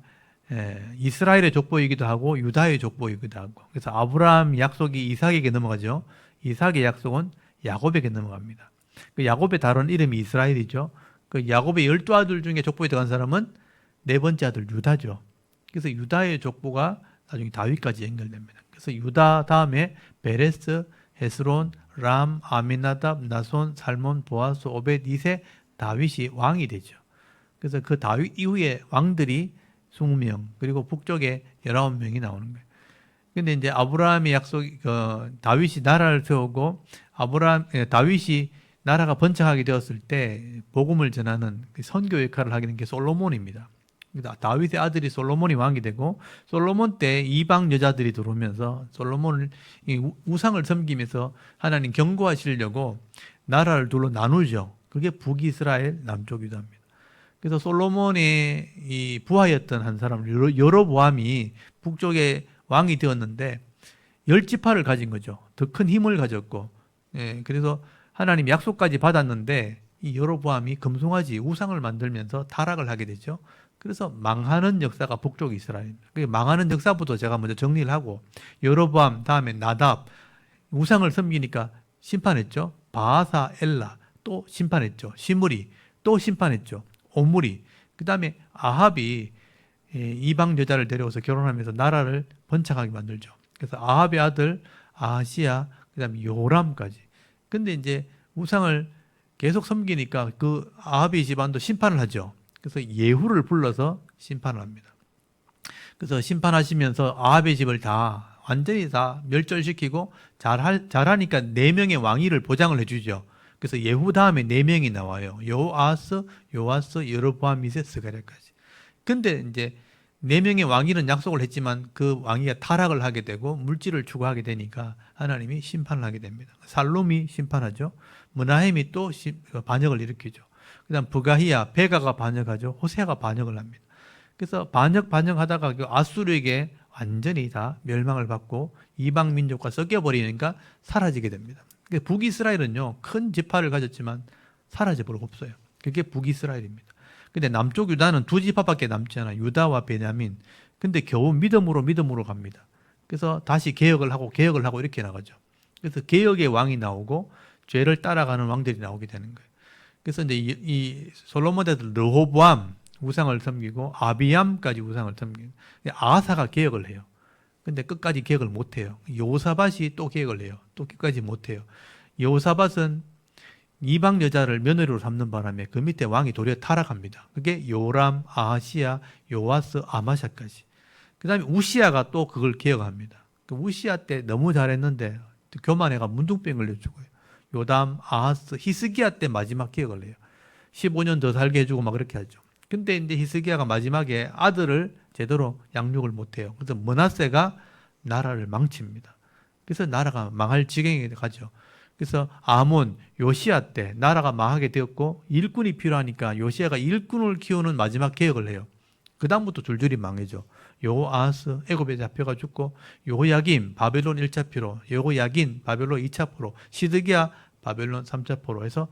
이스라엘의 족보이기도 하고 유다의 족보이기도 하고, 그래서 아브라함 약속이 이삭에게 넘어가죠. 이삭의 약속은 야곱에게 넘어갑니다. 그 야곱의 다른 이름이 이스라엘이죠. 그 야곱의 12아들 중에 족보에 들어간 사람은 네 번째 아들 유다죠. 그래서 유다의 족보가 나중에 다윗까지 연결됩니다. 그래서 유다 다음에 베레스, 헤스론, 람, 아미나답, 나손, 살몬, 보아스, 오벳, 이세, 다윗이 왕이 되죠. 그래서 그 다윗 이후에 왕들이 20명, 그리고 북쪽에 19명이 나오는 거예요. 근데 이제 아브라함의 다윗이 나라를 세우고 다윗이 나라가 번창하게 되었을 때 복음을 전하는 선교 역할을 하게 된 게 솔로몬입니다. 다윗의 아들이 솔로몬이 왕이 되고, 솔로몬 때 이방 여자들이 들어오면서 솔로몬을 우상을 섬기면서 하나님 경고하시려고 나라를 둘러 나누죠. 그게 북이스라엘, 남쪽 유다입니다. 그래서 솔로몬의 이 부하였던 한 사람 여로보암이 북쪽에 왕이 되었는데 10지파를 가진 거죠. 더 큰 힘을 가졌고, 그래서 하나님 약속까지 받았는데 이 여로보암이 금송아지 우상을 만들면서 타락을 하게 되죠. 그래서 망하는 역사가 북쪽 이스라엘입니다. 망하는 역사부터 제가 먼저 정리를 하고, 여로보암 다음에 나답, 우상을 섬기니까 심판했죠. 바하사, 엘라 또 심판했죠. 시므리 또 심판했죠. 오므리, 그 다음에 아합이 이방 여자를 데려와서 결혼하면서 나라를 번창하게 만들죠. 그래서 아합의 아들 아하시야, 그 다음에 요람까지. 근데 이제 우상을 계속 섬기니까 그 아합의 집안도 심판을 하죠. 그래서 예후를 불러서 심판을 합니다. 그래서 심판하시면서 아합의 집을 다 완전히 다 멸절시키고 잘하니까 4명의 왕위를 보장을 해주죠. 그래서 예후 다음에 4명이 나와요. 요아스, 요아스, 여로보암, 이세, 스가랴까지. 근데 이제 4명의 왕위는 약속을 했지만 그 왕위가 타락을 하게 되고 물질을 추구하게 되니까 하나님이 심판을 하게 됩니다. 살롬이 심판하죠. 므나헴이 또 반역을 일으키죠. 그 다음 부가히야, 베가가 반역하죠. 호세아가 반역을 합니다. 그래서 반역하다가 그 아수르에게 완전히 다 멸망을 받고 이방 민족과 섞여버리니까 사라지게 됩니다. 북이스라엘은요, 큰 지파를 가졌지만 사라져버리고 없어요. 그게 북이스라엘입니다. 근데 남쪽 유다는 2지파밖에 남지 않아요. 유다와 베냐민. 근데 겨우 믿음으로 갑니다. 그래서 다시 개혁을 하고 이렇게 나가죠. 그래서 개혁의 왕이 나오고 죄를 따라가는 왕들이 나오게 되는 거예요. 그래서 이제 이 솔로몬 아들 르호보암 우상을 섬기고 아비암까지 우상을 섬기고, 아하사가 개혁을 해요. 근데 끝까지 개혁을 못해요. 여호사밧이 또 개혁을 해요. 또 끝까지 못해요. 여호사밧은 이방 여자를 며느리로 삼는 바람에 그 밑에 왕이 도리어 타락합니다. 그게 요람, 아하시야, 요아스, 아마샤까지. 그 다음에 우시야가 또 그걸 개혁합니다. 그 우시야 때 너무 잘했는데 교만해가 문둥병 걸려 죽어요. 요담, 아하스, 히스기야 때 마지막 개혁을 해요. 15년 더 살게 해주고 막 그렇게 하죠. 근데 이제 히스기야가 마지막에 아들을 제대로 양육을 못해요. 그래서 므낫세가 나라를 망칩니다. 그래서 나라가 망할 지경에 가죠. 그래서 아몬, 요시야 때 나라가 망하게 되었고 일꾼이 필요하니까 요시야가 일꾼을 키우는 마지막 개혁을 해요. 그 다음부터 줄줄이 망해져. 요아스 애굽에 잡혀가 죽고, 요야김 바벨론 1차 표로, 요야긴 바벨론 2차 표로, 시드기야 바벨론 3차 표로 해서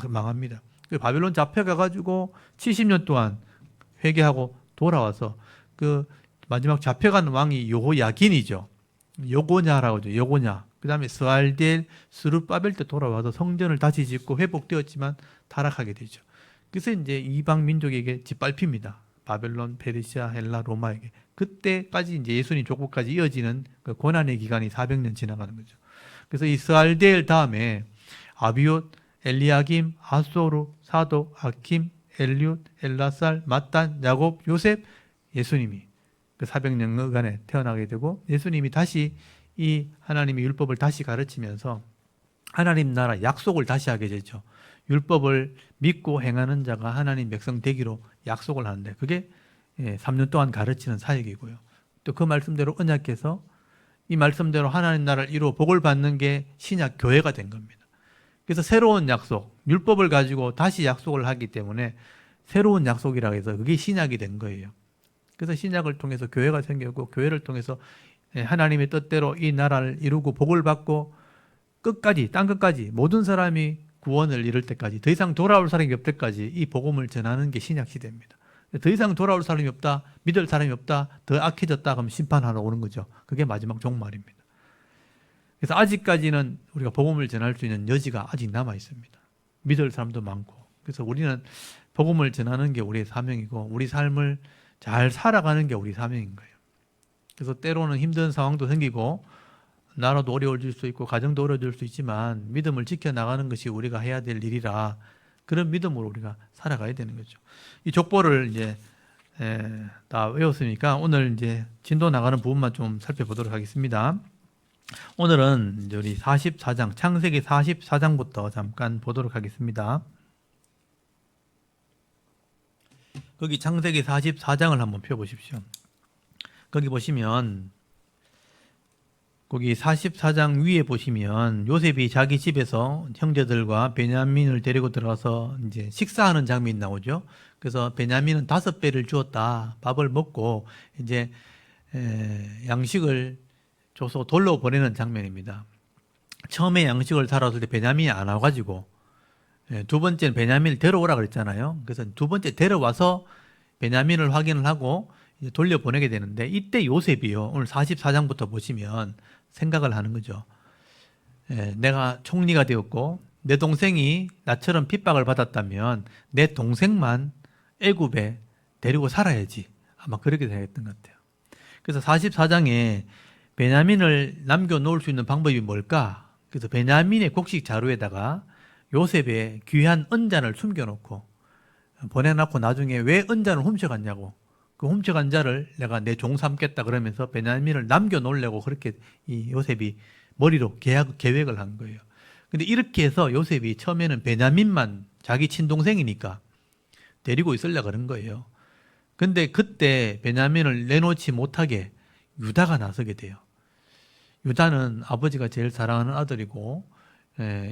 망합니다. 바벨론 잡혀가가지고 70년 동안 회개하고 돌아와서 그 마지막 잡혀간 왕이 요야긴이죠. 요고냐라고 하죠. 요고냐. 그 다음에 스알디엘, 스룹바벨 때 돌아와서 성전을 다시 짓고 회복되었지만 타락하게 되죠. 그래서 이제 이방 민족에게 짓밟힙니다. 바벨론, 페르시아, 헬라, 로마에게. 그때까지 이제 예수님 족보까지 이어지는 그 고난의 기간이 400년 지나가는 거죠. 그래서 이 스알디엘 다음에 아비옷, 엘리야김, 아소르, 사독, 아킴, 엘리웃, 엘라살, mattan, 야곱, 요셉, 예수님이 그 400년간에 태어나게 되고, 예수님이 다시 이 하나님의 율법을 다시 가르치면서 하나님 나라 약속을 다시 하게 되죠. 율법을 믿고 행하는 자가 하나님 백성 되기로 약속을 하는데, 그게 3년 동안 가르치는 사역이고요. 또 그 말씀대로 언약해서 이 말씀대로 하나님 나라를 이루어 복을 받는 게 신약 교회가 된 겁니다. 그래서 새로운 약속, 율법을 가지고 다시 약속을 하기 때문에 새로운 약속이라고 해서 그게 신약이 된 거예요. 그래서 신약을 통해서 교회가 생겼고, 교회를 통해서 하나님의 뜻대로 이 나라를 이루고 복을 받고 끝까지, 땅 끝까지 모든 사람이 구원을 이룰 때까지, 더 이상 돌아올 사람이 없을 때까지 이 복음을 전하는 게 신약 시대입니다. 더 이상 돌아올 사람이 없다, 믿을 사람이 없다, 더 악해졌다 그러면 심판하러 오는 거죠. 그게 마지막 종말입니다. 그래서 아직까지는 우리가 복음을 전할 수 있는 여지가 아직 남아 있습니다. 믿을 사람도 많고. 그래서 우리는 복음을 전하는 게 우리의 사명이고, 우리 삶을 잘 살아가는 게 우리 사명인 거예요. 그래서 때로는 힘든 상황도 생기고, 나라도 어려워질 수 있고, 가정도 어려워질 수 있지만 믿음을 지켜나가는 것이 우리가 해야 될 일이라, 그런 믿음으로 우리가 살아가야 되는 거죠. 이 족보를 이제 다 외웠으니까 오늘 이제 진도 나가는 부분만 좀 살펴보도록 하겠습니다. 오늘은 이제 우리 44장, 창세기 44장부터 잠깐 보도록 하겠습니다. 거기 창세기 44장을 한번 펴보십시오. 거기 보시면, 거기 44장 위에 보시면 요셉이 자기 집에서 형제들과 베냐민을 데리고 들어가서 이제 식사하는 장면이 나오죠. 그래서 베냐민은 5배를 주었다. 밥을 먹고 이제 양식을 줘서 돌려보내는 장면입니다. 처음에 양식을 사러 왔을 때 베냐민이 안 와가지고, 두 번째는 베냐민을 데려오라 그랬잖아요. 그래서 두 번째 데려와서 베냐민을 확인을 하고 이제 돌려보내게 되는데, 이때 요셉이요, 오늘 44장부터 보시면 생각을 하는 거죠. 내가 총리가 되었고 내 동생이 나처럼 핍박을 받았다면 내 동생만 애굽에 데리고 살아야지. 아마 그렇게 되었던 것 같아요. 그래서 44장에 베냐민을 남겨놓을 수 있는 방법이 뭘까? 그래서 베냐민의 곡식 자루에다가 요셉의 귀한 은잔을 숨겨놓고 보내놓고 나중에 왜 은잔을 훔쳐갔냐고, 그 훔쳐간 자를 내가 내 종 삼겠다 그러면서 베냐민을 남겨놓으려고 그렇게 이 요셉이 머리로 계획을 한 거예요. 근데 이렇게 해서 요셉이 처음에는 베냐민만 자기 친동생이니까 데리고 있으려고 그런 거예요. 근데 그때 베냐민을 내놓지 못하게 유다가 나서게 돼요. 유다는 아버지가 제일 사랑하는 아들이고,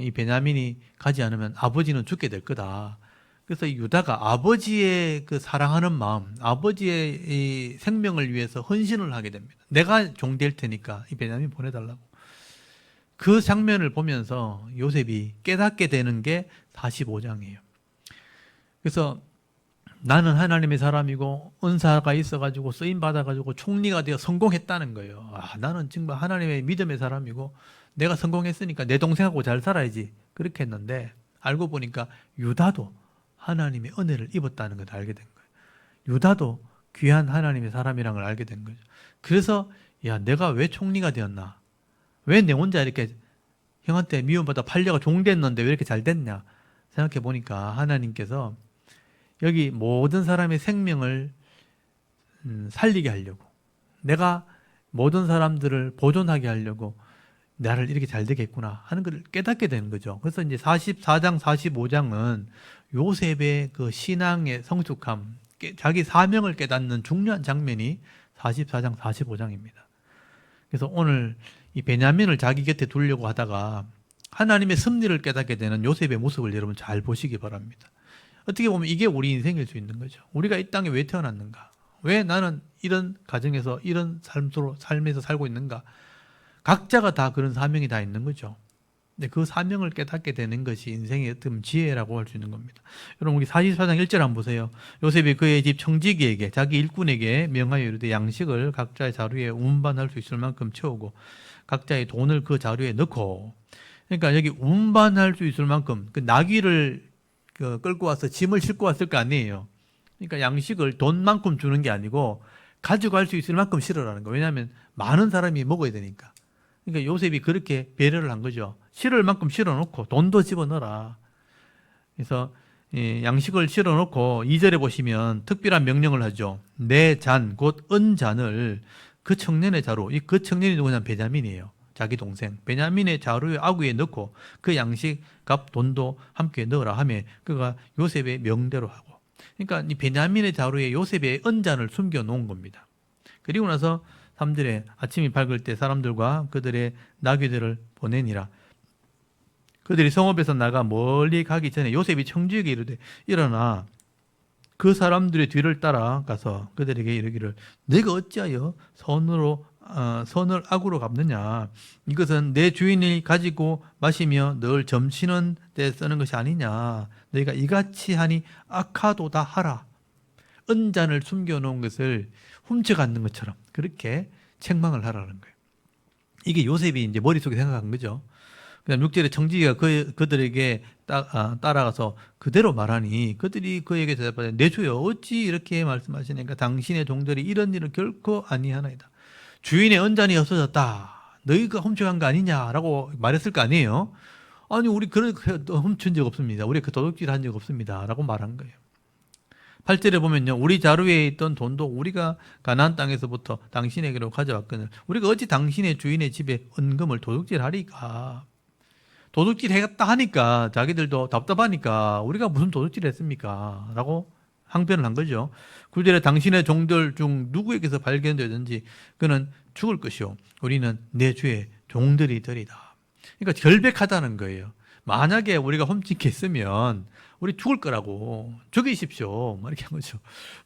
이 베냐민이 가지 않으면 아버지는 죽게 될 거다. 그래서 유다가 아버지의 그 사랑하는 마음, 아버지의 이 생명을 위해서 헌신을 하게 됩니다. 내가 종 될 테니까 이 베냐민 보내달라고. 그 장면을 보면서 요셉이 깨닫게 되는 게 45장이에요. 그래서 나는 하나님의 사람이고 은사가 있어가지고 쓰임 받아가지고 총리가 되어 성공했다는 거예요. 나는 정말 하나님의 믿음의 사람이고 내가 성공했으니까 내 동생하고 잘 살아야지. 그렇게 했는데 알고 보니까 유다도 하나님의 은혜를 입었다는 걸 알게 된 거예요. 유다도 귀한 하나님의 사람이라는 걸 알게 된 거죠. 그래서 내가 왜 총리가 되었나? 왜 내 혼자 이렇게 형한테 미움받아 팔려가 종됐는데 왜 이렇게 잘 됐냐 생각해 보니까 하나님께서 여기 모든 사람의 생명을 살리게 하려고, 내가 모든 사람들을 보존하게 하려고 나를 이렇게 잘 되겠구나 하는 걸 깨닫게 되는 거죠. 그래서 이제 44장, 45장은 요셉의 그 신앙의 성숙함, 자기 사명을 깨닫는 중요한 장면이 44장, 45장입니다. 그래서 오늘 이 베냐민을 자기 곁에 두려고 하다가 하나님의 섭리를 깨닫게 되는 요셉의 모습을 여러분 잘 보시기 바랍니다. 어떻게 보면 이게 우리 인생일 수 있는 거죠. 우리가 이 땅에 왜 태어났는가? 왜 나는 이런 가정에서 이런 삶에서 살고 있는가? 각자가 다 그런 사명이 다 있는 거죠. 근데 그 사명을 깨닫게 되는 것이 인생의 어떤 지혜라고 할 수 있는 겁니다. 여러분 우리 44장 1절 한번 보세요. 요셉이 그의 집 청지기에게 자기 일꾼에게 명하여 이르되 양식을 각자의 자루에 운반할 수 있을 만큼 채우고 각자의 돈을 그 자루에 넣고, 그러니까 여기 운반할 수 있을 만큼 그 나귀를 끌고 와서 짐을 싣고 왔을 거 아니에요. 그러니까 양식을 돈만큼 주는 게 아니고 가져갈 수 있을 만큼 실으라는 거예요. 왜냐하면 많은 사람이 먹어야 되니까. 그러니까 요셉이 그렇게 배려를 한 거죠. 실을 만큼 실어놓고 돈도 집어넣어라. 그래서 양식을 실어놓고 2절에 보시면 특별한 명령을 하죠. 내 잔, 곧 은잔을 그 청년의 자루, 그 청년이 누구냐면 베냐민이에요. 자기 동생 베냐민의 자루의 아구에 넣고 그 양식 값 돈도 함께 넣으라 하며 그가 요셉의 명대로 하고, 그러니까 이 베냐민의 자루에 요셉의 은잔을 숨겨 놓은 겁니다. 그리고 나서 3절에 아침이 밝을 때 사람들과 그들의 나귀들을 보내니라. 그들이 성읍에서 나가 멀리 가기 전에 요셉이 청지에게 이르되 일어나 그 사람들의 뒤를 따라가서 그들에게 이르기를 내가 어찌하여 선을 악으로 갚느냐? 이것은 내 주인이 가지고 마시며 늘 점치는 데 쓰는 것이 아니냐? 너희가 이같이 하니 악하도다 하라. 은잔을 숨겨놓은 것을 훔쳐갔는 것처럼 그렇게 책망을 하라는 거예요. 이게 요셉이 이제 머릿속에 생각한 거죠. 그다음 6절에 청지기가 그들에게 따라가서 그대로 말하니 그들이 그에게 대답하되 내 주여 어찌 이렇게 말씀하시니까 당신의 종들이 이런 일은 결코 아니하나이다. 주인의 은잔이 없어졌다. 너희가 훔쳐간 거 아니냐라고 말했을 거 아니에요. 아니 우리 그런 훔친 적 없습니다. 우리 그 도둑질 한 적 없습니다라고 말한 거예요. 8절에 보면요. 우리 자루에 있던 돈도 우리가 가나안 땅에서부터 당신에게로 가져왔거늘 우리가 어찌 당신의 주인의 집에 은금을 도둑질하리까. 도둑질 해갔다 하니까 자기들도 답답하니까 우리가 무슨 도둑질 했습니까? 라고 항변을 한 거죠. 9절에 당신의 종들 중 누구에게서 발견되든지 그는 죽을 것이요 우리는 내 주의 종들이 되리다. 그러니까 결백하다는 거예요. 만약에 우리가 훔친 게 있으면 우리 죽을 거라고 죽이십시오. 이렇게 한 거죠.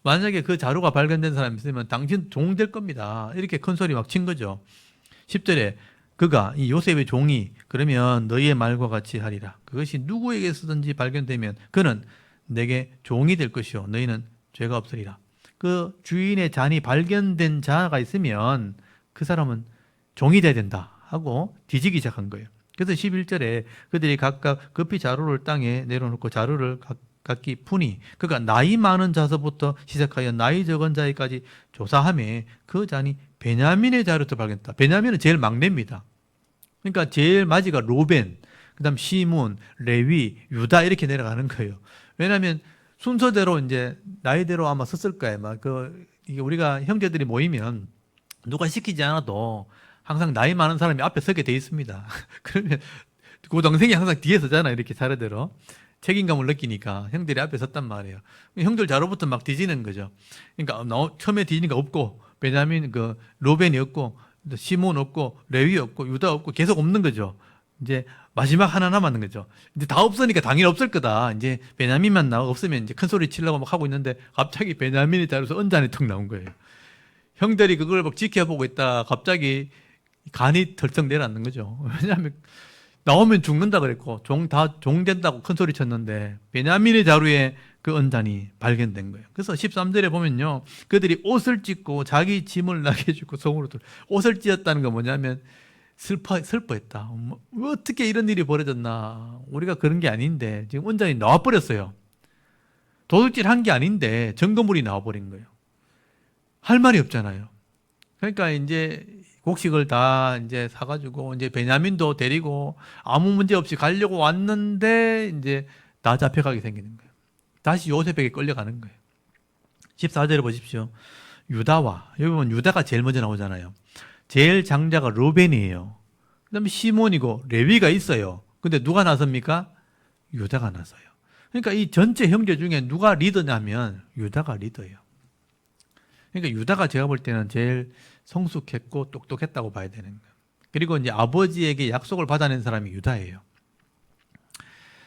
만약에 그 자루가 발견된 사람이 있으면 당신 종 될 겁니다. 이렇게 큰 소리 막 친 거죠. 10절에 그가 이 요셉의 종이 그러면 너희의 말과 같이 하리라. 그것이 누구에게서든지 발견되면 그는 내게 종이 될 것이요 너희는 죄가 없으리라. 그 주인의 잔이 발견된 자가 있으면 그 사람은 종이 돼야 된다 하고 뒤지기 시작한 거예요. 그래서 11절에 그들이 각각 급히 자루를 땅에 내려놓고 자루를 각기 푸니 그가 나이 많은 자서부터 시작하여 나이 적은 자에까지 조사하며 그 잔이 베냐민의 자루에서 발견했다. 베냐민은 제일 막내입니다. 그러니까 제일 마지가 로벤, 그 다음 시몬, 레위, 유다 이렇게 내려가는 거예요. 왜냐하면 순서대로 이제 나이대로 아마 썼을 거예요. 이게 우리가 형제들이 모이면 누가 시키지 않아도 항상 나이 많은 사람이 앞에 서게 돼 있습니다. 그러면 그 동생이 항상 뒤에 서잖아요. 이렇게 차례대로. 책임감을 느끼니까 형들이 앞에 섰단 말이에요. 형들 자로부터 막 뒤지는 거죠. 그러니까 처음에 뒤지니까 없고 베냐민 로벤이 없고 시몬 없고 레위 없고 유다 없고 계속 없는 거죠. 이제 마지막 하나 남았는 거죠. 이제 다 없으니까 당연히 없을 거다. 이제 베냐민만 없으면 이제 큰 소리 치려고 막 하고 있는데 갑자기 베냐민이 자로서 은잔이 턱 나온 거예요. 형들이 그걸 막 지켜보고 있다 갑자기 간이 덜썩 내려앉는 거죠. 왜냐하면 나오면 죽는다 그랬고 종 된다고 큰 소리 쳤는데 베냐민의 자루에 그 은잔이 발견된 거예요. 그래서 13절에 보면요. 그들이 옷을 찢고 자기 짐을 나게 해주고 속으로 옷을 찢었다는 건 뭐냐면 슬퍼했다. 어떻게 이런 일이 벌어졌나. 우리가 그런 게 아닌데 지금 은잔이 나와버렸어요. 도둑질 한 게 아닌데 증거물이 나와버린 거예요. 할 말이 없잖아요. 그러니까 이제 곡식을 다 이제 사가지고 이제 베냐민도 데리고 아무 문제 없이 가려고 왔는데 이제 다 잡혀가게 생기는 거예요. 다시 요셉에게 끌려가는 거예요. 14절에 보십시오. 유다와, 여기 보면 유다가 제일 먼저 나오잖아요. 제일 장자가 르벤이에요. 그 다음에 시몬이고 레위가 있어요. 근데 누가 나섭니까? 유다가 나서요. 그러니까 이 전체 형제 중에 누가 리더냐면 유다가 리더예요. 그러니까 유다가 제가 볼 때는 제일 성숙했고 똑똑했다고 봐야 되는 거예요. 그리고 이제 아버지에게 약속을 받아낸 사람이 유다예요.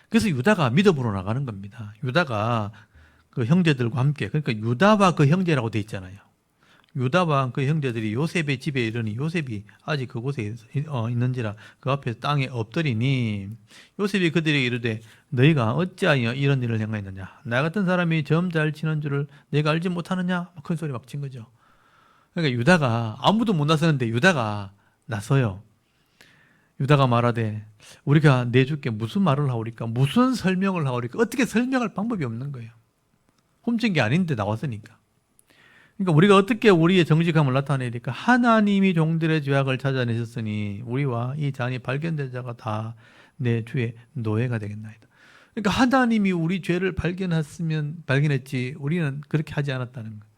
그래서 유다가 믿음으로 나가는 겁니다. 유다가 그 형제들과 함께, 그러니까 유다와 그 형제라고 돼 있잖아요. 유다와 그 형제들이 요셉의 집에 이르니 요셉이 아직 그곳에 있는지라 그 앞에 땅에 엎드리니 요셉이 그들에게 이르되 너희가 어찌하여 이런 일을 행하였느냐, 나 같은 사람이 점 잘 치는 줄을 내가 알지 못하느냐, 큰 소리 막 친 거죠. 그러니까 유다가 아무도 못 나서는데 유다가 나서요. 유다가 말하되 우리가 내주께 무슨 말을 하오리까, 무슨 설명을 하오리까, 어떻게 설명할 방법이 없는 거예요. 훔친 게 아닌데 나왔으니까. 그러니까 우리가 어떻게 우리의 정직함을 나타내니까 하나님이 종들의 죄악을 찾아내셨으니 우리와 이 잔이 발견된 자가 다 내 주의 노예가 되겠나이다. 그러니까 하나님이 우리 죄를 발견했지 우리는 그렇게 하지 않았다는 거예요.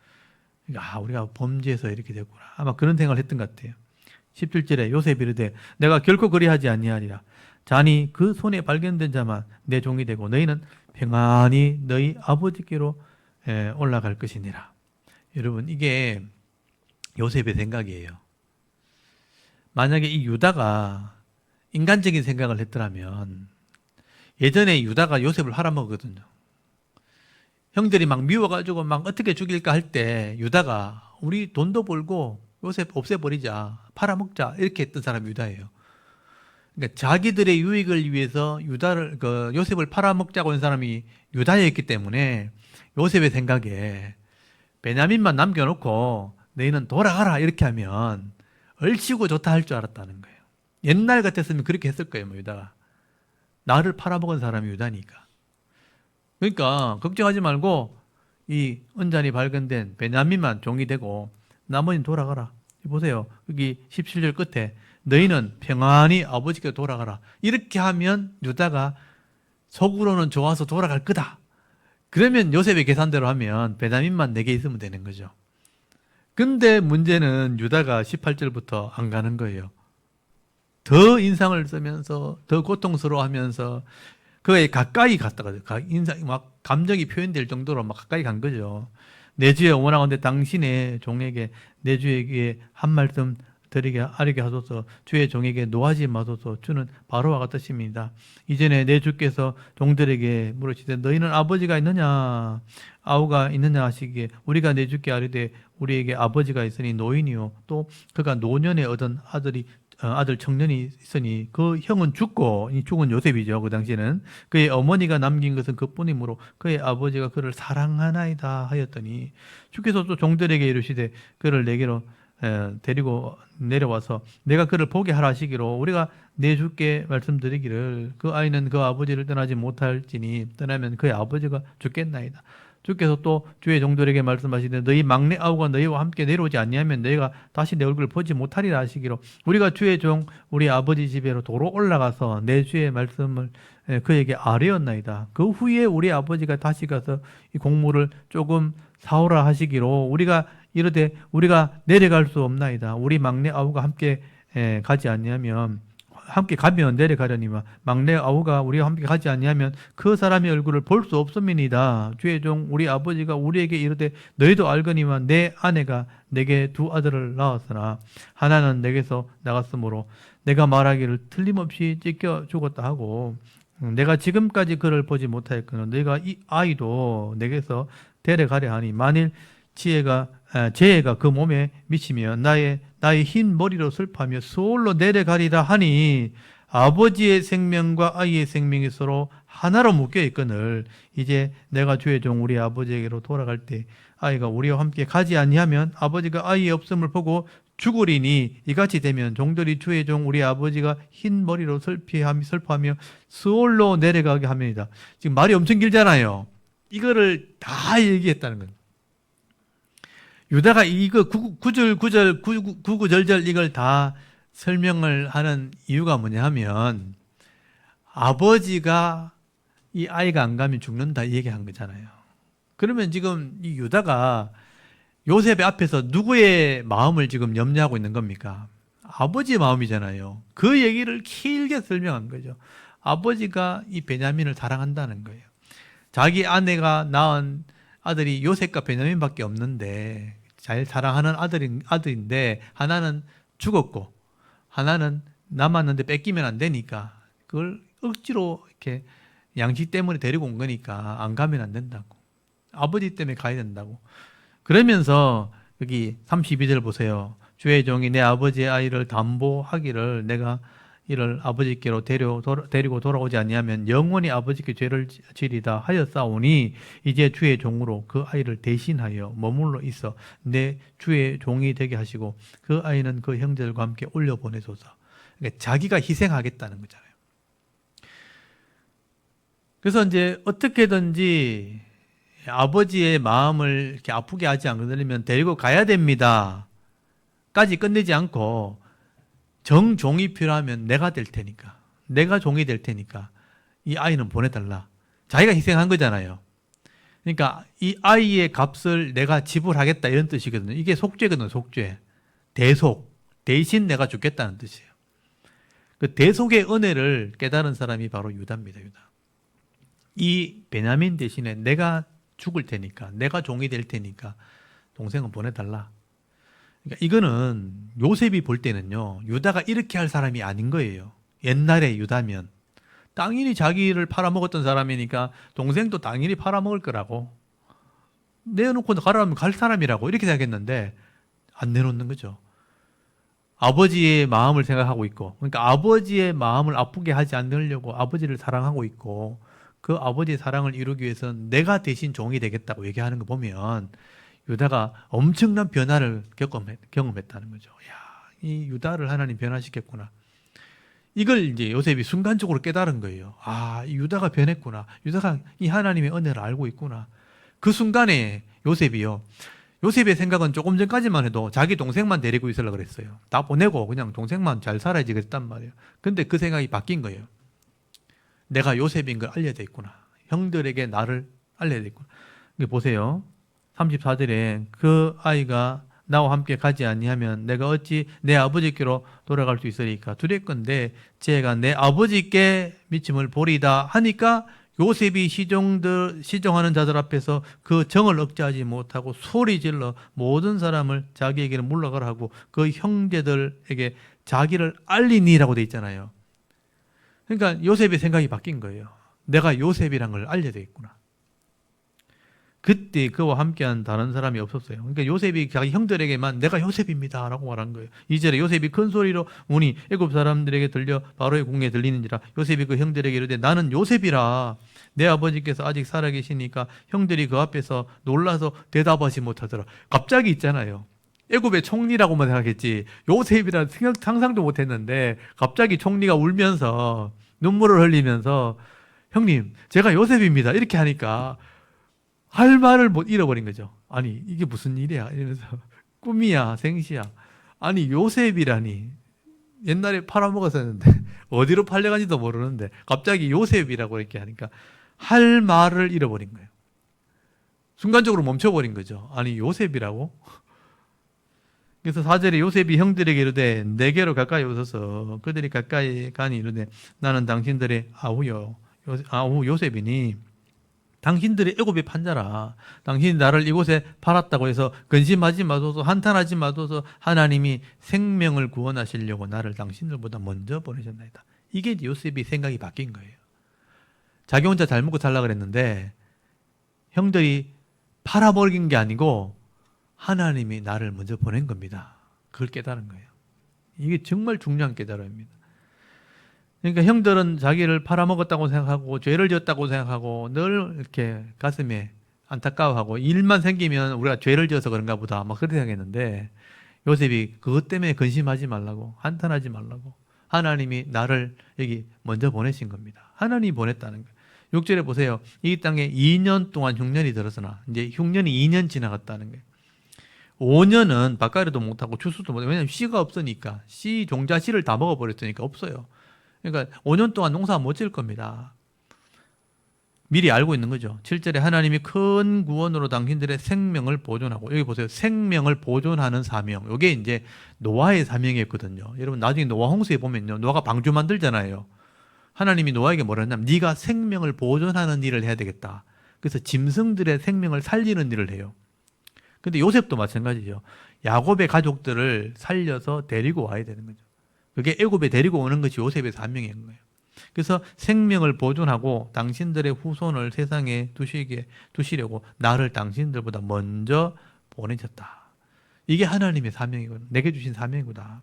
그러니까 우리가 범죄해서 이렇게 됐구나. 아마 그런 생각을 했던 것 같아요. 17절에 요셉이 이르되 내가 결코 그리하지 아니하리라. 잔이 그 손에 발견된 자만 내 종이 되고 너희는 평안히 너희 아버지께로 올라갈 것이니라. 여러분, 이게 요셉의 생각이에요. 만약에 이 유다가 인간적인 생각을 했더라면, 예전에 유다가 요셉을 팔아먹었거든요. 형들이 막 미워가지고 막 어떻게 죽일까 할 때 유다가 우리 돈도 벌고 요셉 없애버리자, 팔아먹자, 이렇게 했던 사람이 유다예요. 그러니까 자기들의 유익을 위해서 요셉을 팔아먹자고 한 사람이 유다였기 때문에 요셉의 생각에 베냐민만 남겨놓고 너희는 돌아가라 이렇게 하면 얼씨구 좋다 할 줄 알았다는 거예요. 옛날 같았으면 그렇게 했을 거예요. 유다가 나를 팔아먹은 사람이 유다니까. 그러니까 걱정하지 말고 이 은잔이 발견된 베냐민만 종이 되고 나머지는 돌아가라. 보세요. 여기 17절 끝에 너희는 평안히 아버지께 돌아가라. 이렇게 하면 유다가 속으로는 좋아서 돌아갈 거다. 그러면 요셉의 계산대로 하면 베냐민만 4개 있으면 되는 거죠. 근데 문제는 유다가 18절부터 안 가는 거예요. 더 인상을 쓰면서 더 고통스러워하면서 그에 가까이 갔다가 인상 막 감정이 표현될 정도로 막 가까이 간 거죠. 내 주에 원하건대 당신의 종에게 내 주에게 한 말씀 드리게 아뢰게 하소서. 주의 종에게 노하지 마소서. 주는 바로와 같으십니다. 이전에 내 주께서 종들에게 물으시되 너희는 아버지가 있느냐 아우가 있느냐 하시기에 우리가 내 주께 아뢰되 우리에게 아버지가 있으니 노인이요 또 그가 노년에 얻은 아들 청년이 있으니 그 형은 죽고, 이 죽은 요셉이죠. 그 당시에는 그의 어머니가 남긴 것은 그뿐이므로 그의 아버지가 그를 사랑하나이다 하였더니 주께서 또 종들에게 이르시되 그를 내게로 데리고 내려와서 내가 그를 보게 하라 하시기로 우리가 내 주께 말씀드리기를 그 아이는 그 아버지를 떠나지 못할지니 떠나면 그의 아버지가 죽겠나이다. 주께서 또 주의 종들에게 말씀하시되 너희 막내 아우가 너희와 함께 내려오지 아니하면 너희가 다시 내 얼굴을 보지 못하리라 하시기로 우리가 주의 종 우리 아버지 집에로 도로 올라가서 내 주의 말씀을 그에게 아뢰었나이다. 그 후에 우리 아버지가 다시 가서 이 곡물을 조금 사오라 하시기로 우리가 이르되 우리가 내려갈 수 없나이다. 우리 막내 아우가 함께 가지 아니하면 함께 가면 내려가려니와 막내 아우가 우리와 함께 가지 아니하면 그 사람의 얼굴을 볼 수 없음이니이다. 주의 종 우리 아버지가 우리에게 이르되 너희도 알거니와 내 아내가 내게 2 아들을 낳았으나 하나는 내게서 나갔으므로 내가 말하기를 틀림없이 찢겨 죽었다 하고 내가 지금까지 그를 보지 못하였거늘 너희가 이 아이도 내게서 데려가려 하니 만일 재해가 그 몸에 미치면 나의 흰 머리로 슬퍼하며 수올로 내려가리라 하니 아버지의 생명과 아이의 생명이 서로 하나로 묶여 있거늘 이제 내가 주의 종 우리 아버지에게로 돌아갈 때 아이가 우리와 함께 가지 아니하면 아버지가 아이의 없음을 보고 죽으리니 이같이 되면 종들이 주의 종 우리 아버지가 흰 머리로 슬퍼하며 수올로 내려가게 합니다. 지금 말이 엄청 길잖아요. 이거를 다 얘기했다는 거예요. 유다가 이거 구구절절 구구절절 이걸 다 설명을 하는 이유가 뭐냐 하면 아버지가 이 아이가 안 가면 죽는다 이 얘기한 거잖아요. 그러면 지금 이 유다가 요셉의 앞에서 누구의 마음을 지금 염려하고 있는 겁니까? 아버지의 마음이잖아요. 그 얘기를 길게 설명한 거죠. 아버지가 이 베냐민을 사랑한다는 거예요. 자기 아내가 낳은 아들이 요셉과 베냐민밖에 없는데 잘 사랑하는 아들인데 하나는 죽었고 하나는 남았는데 뺏기면 안 되니까 그걸 억지로 이렇게 양식 때문에 데리고 온 거니까 안 가면 안 된다고. 아버지 때문에 가야 된다고. 그러면서 여기 32절 보세요. 주의 종이 내 아버지의 아이를 담보하기를 내가 이를 아버지께로 데리고 돌아오지 아니하면 영원히 아버지께 죄를 지리다 하였사오니 이제 주의 종으로 그 아이를 대신하여 머물러 있어 내 주의 종이 되게 하시고 그 아이는 그 형제들과 함께 올려보내소서. 그러니까 자기가 희생하겠다는 거잖아요. 그래서 이제 어떻게든지 아버지의 마음을 이렇게 아프게 하지 않으려면 데리고 가야 됩니다. 까지 끝내지 않고 정종이 필요하면 내가 될 테니까, 내가 종이 될 테니까 이 아이는 보내달라. 자기가 희생한 거잖아요. 그러니까 이 아이의 값을 내가 지불하겠다 이런 뜻이거든요. 이게 속죄거든요. 속죄. 대속. 대신 내가 죽겠다는 뜻이에요. 그 대속의 은혜를 깨달은 사람이 바로 유다입니다. 유다. 이 베냐민 대신에 내가 죽을 테니까, 내가 종이 될 테니까 동생은 보내달라. 그러니까 이거는 요셉이 볼 때는요, 유다가 이렇게 할 사람이 아닌 거예요. 옛날에 유다면 당연히 자기를 팔아먹었던 사람이니까 동생도 당연히 팔아먹을 거라고, 내어놓고 가라면 갈 사람이라고 이렇게 생각했는데 안 내놓는 거죠. 아버지의 마음을 생각하고 있고, 그러니까 아버지의 마음을 아프게 하지 않으려고 아버지를 사랑하고 있고, 그 아버지의 사랑을 이루기 위해서는 내가 대신 종이 되겠다고 얘기하는 거 보면 유다가 엄청난 변화를 경험했다는 거죠. 야, 이 유다를 하나님 변화시켰구나. 이걸 이제 요셉이 순간적으로 깨달은 거예요. 아, 이 유다가 변했구나. 유다가 이 하나님의 은혜를 알고 있구나. 그 순간에 요셉의 생각은 조금 전까지만 해도 자기 동생만 데리고 있으려고 그랬어요. 다 보내고 그냥 동생만 잘 살아야지 그랬단 말이에요. 근데 그 생각이 바뀐 거예요. 내가 요셉인 걸 알려야 되겠구나. 형들에게 나를 알려야 되겠구나. 보세요. 34절에 그 아이가 나와 함께 가지 아니하면 내가 어찌 내 아버지께로 돌아갈 수 있으리까. 두렵건대 제가 내 아버지께 미침을 보리다 하니까 요셉이 시종하는 자들 앞에서 그 정을 억제하지 못하고 소리질러 모든 사람을 자기에게로 물러가라 하고 그 형제들에게 자기를 알리니라고 돼 있잖아요. 그러니까 요셉의 생각이 바뀐 거예요. 내가 요셉이란 걸 알려야 되겠구나. 그때 그와 함께한 다른 사람이 없었어요. 그러니까 요셉이 자기 형들에게만 내가 요셉입니다 라고 말한 거예요. 2절에 요셉이 큰 소리로 우니 애굽 사람들에게 들려 바로의 궁에 들리는지라. 요셉이 그 형들에게 이르되 나는 요셉이라. 내 아버지께서 아직 살아계시니까 형들이 그 앞에서 놀라서 대답하지 못하더라. 갑자기 있잖아요. 애굽의 총리라고만 생각했지 요셉이라 상상도 못했는데 갑자기 총리가 울면서 눈물을 흘리면서 형님 제가 요셉입니다 이렇게 하니까 할 말을 못 잃어버린 거죠. 아니 이게 무슨 일이야 이러면서 꿈이야 생시야. 아니 요셉이라니 옛날에 팔아먹었었는데 어디로 팔려간지도 모르는데 갑자기 요셉이라고 이렇게 하니까 할 말을 잃어버린 거예요. 순간적으로 멈춰버린 거죠. 아니 요셉이라고? 그래서 4절에 요셉이 형들에게 이르되 내게로 가까이 오소서. 그들이 가까이 가니 이르되 나는 당신들의 아우 요셉이니 당신들이 애굽에 판자라. 당신이 나를 이곳에 팔았다고 해서 근심하지 마소서, 한탄하지 마소서. 하나님이 생명을 구원하시려고 나를 당신들보다 먼저 보내셨나이다. 이게 요셉이 생각이 바뀐 거예요. 자기 혼자 잘 먹고 살라 그랬는데 형들이 팔아먹인 게 아니고 하나님이 나를 먼저 보낸 겁니다. 그걸 깨달은 거예요. 이게 정말 중요한 깨달음입니다. 그러니까 형들은 자기를 팔아먹었다고 생각하고 죄를 지었다고 생각하고 늘 이렇게 가슴에 안타까워하고 일만 생기면 우리가 죄를 지어서 그런가 보다 막 그렇게 생각했는데 요셉이 그것 때문에 근심하지 말라고 한탄하지 말라고 하나님이 나를 여기 먼저 보내신 겁니다. 하나님이 보냈다는 거예요. 6절에 보세요. 이 땅에 2년 동안 흉년이 들었으나 이제 흉년이 2년 지나갔다는 거예요. 5년은 밭갈이도 못하고 추수도 못하고, 왜냐면 씨가 없으니까. 씨, 종자 씨를 다 먹어버렸으니까 없어요. 그러니까 5년 동안 농사 못 지을 겁니다. 미리 알고 있는 거죠. 7절에 하나님이 큰 구원으로 당신들의 생명을 보존하고, 여기 보세요. 생명을 보존하는 사명. 이게 이제 노아의 사명이었거든요. 여러분 나중에 노아 홍수에 보면요. 노아가 방주 만들잖아요. 하나님이 노아에게 뭐라 했냐면 네가 생명을 보존하는 일을 해야 되겠다. 그래서 짐승들의 생명을 살리는 일을 해요. 근데 요셉도 마찬가지죠. 야곱의 가족들을 살려서 데리고 와야 되는 거죠. 그게 애굽에 데리고 오는 것이 요셉의 사명인 거예요. 그래서 생명을 보존하고 당신들의 후손을 세상에 두시려고 나를 당신들보다 먼저 보내셨다. 이게 하나님의 사명이거든. 내게 주신 사명이구나.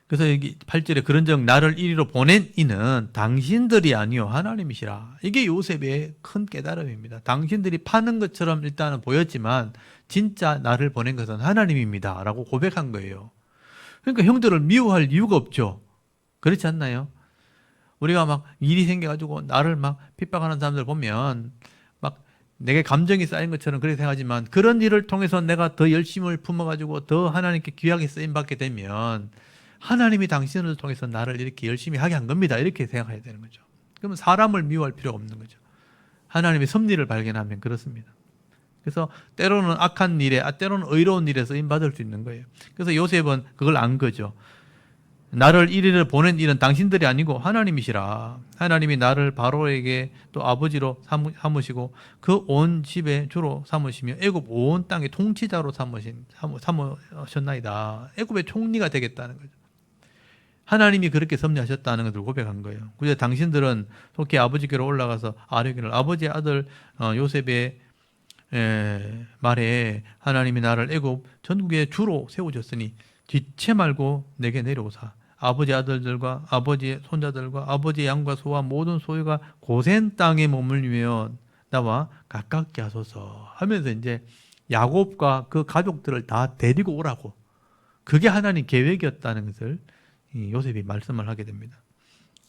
그래서 여기 8절에 그런즉 나를 이리로 보낸 이는 당신들이 아니요 하나님이시라. 이게 요셉의 큰 깨달음입니다. 당신들이 파는 것처럼 일단은 보였지만 진짜 나를 보낸 것은 하나님입니다 라고 고백한 거예요. 그러니까 형들을 미워할 이유가 없죠. 그렇지 않나요? 우리가 막 일이 생겨가지고 나를 막 핍박하는 사람들 보면 막 내게 감정이 쌓인 것처럼 그렇게 생각하지만, 그런 일을 통해서 내가 더 열심을 품어가지고 더 하나님께 귀하게 쓰임받게 되면 하나님이 당신을 통해서 나를 이렇게 열심히 하게 한 겁니다. 이렇게 생각해야 되는 거죠. 그러면 사람을 미워할 필요가 없는 거죠. 하나님의 섭리를 발견하면 그렇습니다. 그래서 때로는 악한 일에, 때로는 의로운 일에 쓰임받을 수 있는 거예요. 그래서 요셉은 그걸 안 거죠. 나를 이리를 보낸 일은 당신들이 아니고 하나님이시라. 하나님이 나를 바로에게 또 아버지로 삼으시고 그 온 집의 주로 삼으시며 애굽 온 땅의 통치자로 삼으셨나이다. 애굽의 총리가 되겠다는 거죠. 하나님이 그렇게 섭리하셨다는 것을 고백한 거예요. 그래서 당신들은 속히 아버지께로 올라가서 아뢰기를, 아버지의 아들 요셉의 말에 하나님이 나를 애굽 전국의 주로 세우셨으니 지체 말고 내게 내려오사. 아버지 아들들과 아버지의 손자들과 아버지의 양과 소와 모든 소유가 고센 땅에 머물며 나와 가깝게 하소서 하면서 이제 야곱과 그 가족들을 다 데리고 오라고. 그게 하나님 계획이었다는 것을 요셉이 말씀을 하게 됩니다.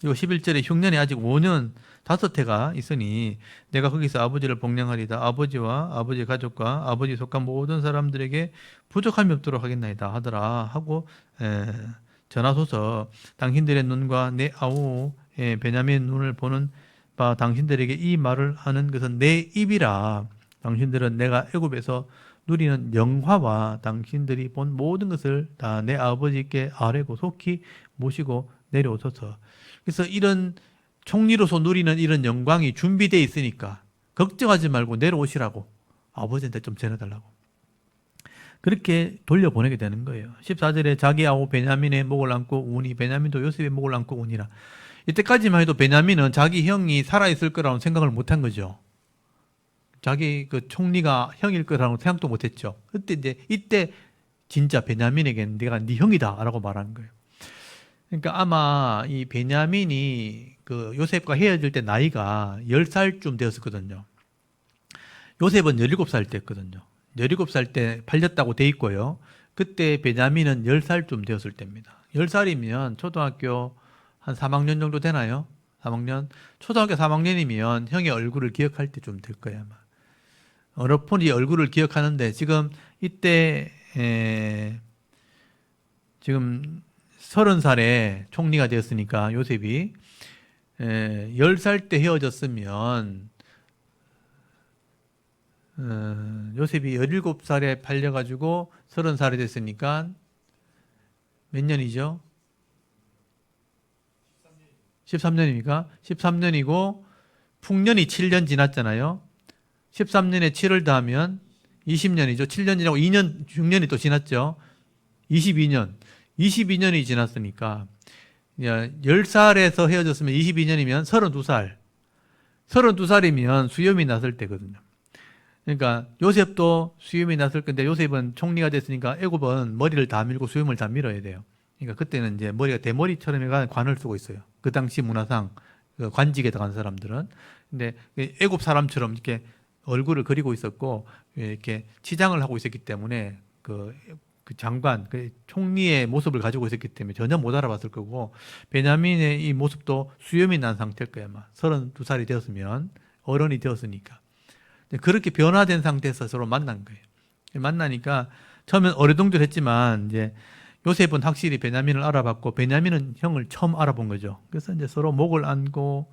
그리고 11절에 흉년이 아직 5년 5해가 있으니 내가 거기서 아버지를 복령하리다. 아버지와 아버지 가족과 아버지 속한 모든 사람들에게 부족함이 없도록 하겠나이다 하더라 하고 전하소서. 당신들의 눈과 내 아우 베냐민 눈을 보는 바 당신들에게 이 말을 하는 것은 내 입이라. 당신들은 내가 애굽에서 누리는 영화와 당신들이 본 모든 것을 다 내 아버지께 아뢰고 속히 모시고 내려오소서. 그래서 이런 총리로서 누리는 이런 영광이 준비되어 있으니까 걱정하지 말고 내려오시라고 아버지한테 좀 전해달라고. 그렇게 돌려보내게 되는 거예요. 14절에 자기 아우 베냐민의 목을 안고 우니 베냐민도 요셉의 목을 안고 우니라. 이때까지만 해도 베냐민은 자기 형이 살아있을 거라고 생각을 못한 거죠. 자기 그 총리가 형일 거라고 생각도 못했죠. 이때 진짜 베냐민에게는 내가 네 형이다라고 말하는 거예요. 그러니까 아마 이 베냐민이 그 요셉과 헤어질 때 나이가 10살쯤 되었었거든요. 요셉은 17살 때였거든요. 17살 때 팔렸다고 돼 있고요. 그때 베냐민은 10살쯤 되었을 때입니다. 10살이면 초등학교 한 3학년 정도 되나요? 3학년? 초등학교 3학년이면 형의 얼굴을 기억할 때쯤 될 거예요, 아마. 어르폰이 얼굴을 기억하는데 지금 이때 지금 30살에 총리가 되었으니까 요셉이 10살 때 헤어졌으면 요셉이 17살에 팔려가지고 30살이 됐으니까 몇 년이죠? 13년입니까? 13년이고 풍년이 7년 지났잖아요. 13년에 7을 더하면 20년이죠. 7년 지나고 2년, 6년이 또 지났죠. 22년이 지났으니까 10살에서 헤어졌으면 22년이면 32살. 32살이면 수염이 났을 때거든요. 그러니까 요셉도 수염이 났을 건데 요셉은 총리가 됐으니까 애굽은 머리를 다 밀고 수염을 다 밀어야 돼요. 그러니까 그때는 이제 머리가 대머리처럼 해가 관을 쓰고 있어요. 그 당시 문화상 그 관직에 들어간 사람들은. 근데 애굽 사람처럼 이렇게 얼굴을 그리고 있었고 이렇게 치장을 하고 있었기 때문에 그 장관, 그 총리의 모습을 가지고 있었기 때문에 전혀 못 알아봤을 거고, 베냐민의 이 모습도 수염이 난 상태일 거예요. 아마 32살이 되었으면 어른이 되었으니까 그렇게 변화된 상태에서 서로 만난 거예요. 만나니까 처음엔 어리둥절했지만 이제 요셉은 확실히 베냐민을 알아봤고 베냐민은 형을 처음 알아본 거죠. 그래서 이제 서로 목을 안고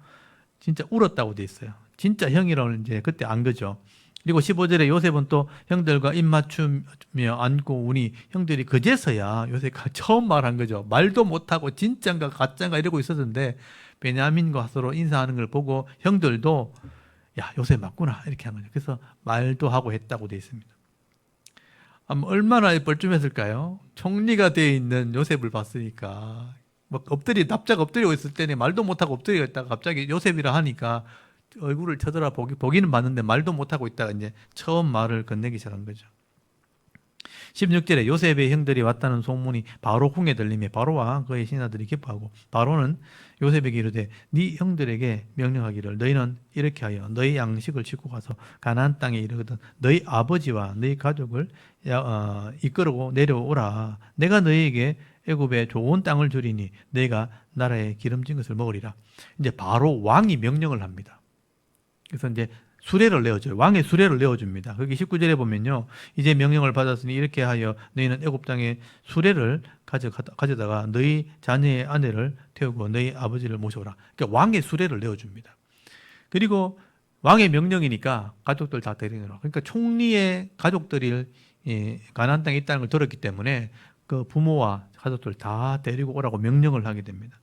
진짜 울었다고 돼 있어요. 진짜 형이라고 이제 그때 안 거죠. 그리고 15절에 요셉은 또 형들과 입 맞추며 안고 우니 형들이 그제서야 요셉과 처음 말한 거죠. 말도 못하고 진짠가 가짠가 이러고 있었는데 베냐민과 서로 인사하는 걸 보고 형들도 야 요셉 맞구나 이렇게 한 거죠. 그래서 말도 하고 했다고 돼 있습니다. 얼마나 뻘쭘했을까요? 총리가 되어 있는 요셉을 봤으니까 막 납작 엎드리고 있을 때는 말도 못하고 엎드리고 있다가 갑자기 요셉이라 하니까 얼굴을 보기는 봤는데 말도 못하고 있다가 이제 처음 말을 건네기 시작한 거죠. 16절에 요셉의 형들이 왔다는 소문이 바로 궁에 들리며 바로와 그의 신하들이 기뻐하고 바로는 요셉에게 이르되 네 형들에게 명령하기를 너희는 이렇게 하여 너희 양식을 싣고 가서 가나안 땅에 이르거든 너희 아버지와 너희 가족을 이끌고 내려오라. 내가 너희에게 애굽에 좋은 땅을 주리니 너희가 나라에 기름진 것을 먹으리라. 이제 바로 왕이 명령을 합니다. 그래서 이제 수레를 내어줘요. 왕의 수레를 내어줍니다. 거기 19절에 보면요. 이제 명령을 받았으니 이렇게 하여 너희는 애굽 땅에 수레를 가져다가 너희 자녀의 아내를 태우고 너희 아버지를 모셔오라. 그러니까 왕의 수레를 내어줍니다. 그리고 왕의 명령이니까 가족들 다 데리느라. 그러니까 총리의 가족들이 가나안 땅에 있다는 걸 들었기 때문에 그 부모와 가족들 다 데리고 오라고 명령을 하게 됩니다.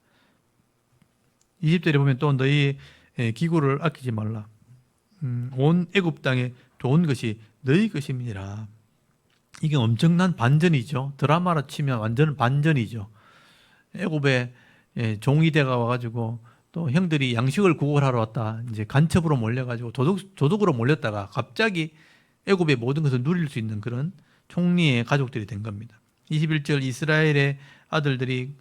20절에 보면 또 너희 기구를 아끼지 말라. 온 애굽 땅에 좋은 것이 너희 것임이니라. 이게 엄청난 반전이죠. 드라마로 치면 완전 반전이죠. 애굽에 종이 돼가 와가지고 또 형들이 양식을 구걸하러 왔다. 이제 간첩으로 몰려가지고 도둑으로 몰렸다가 갑자기 애굽의 모든 것을 누릴 수 있는 그런 총리의 가족들이 된 겁니다. 21절 이스라엘의 아들들이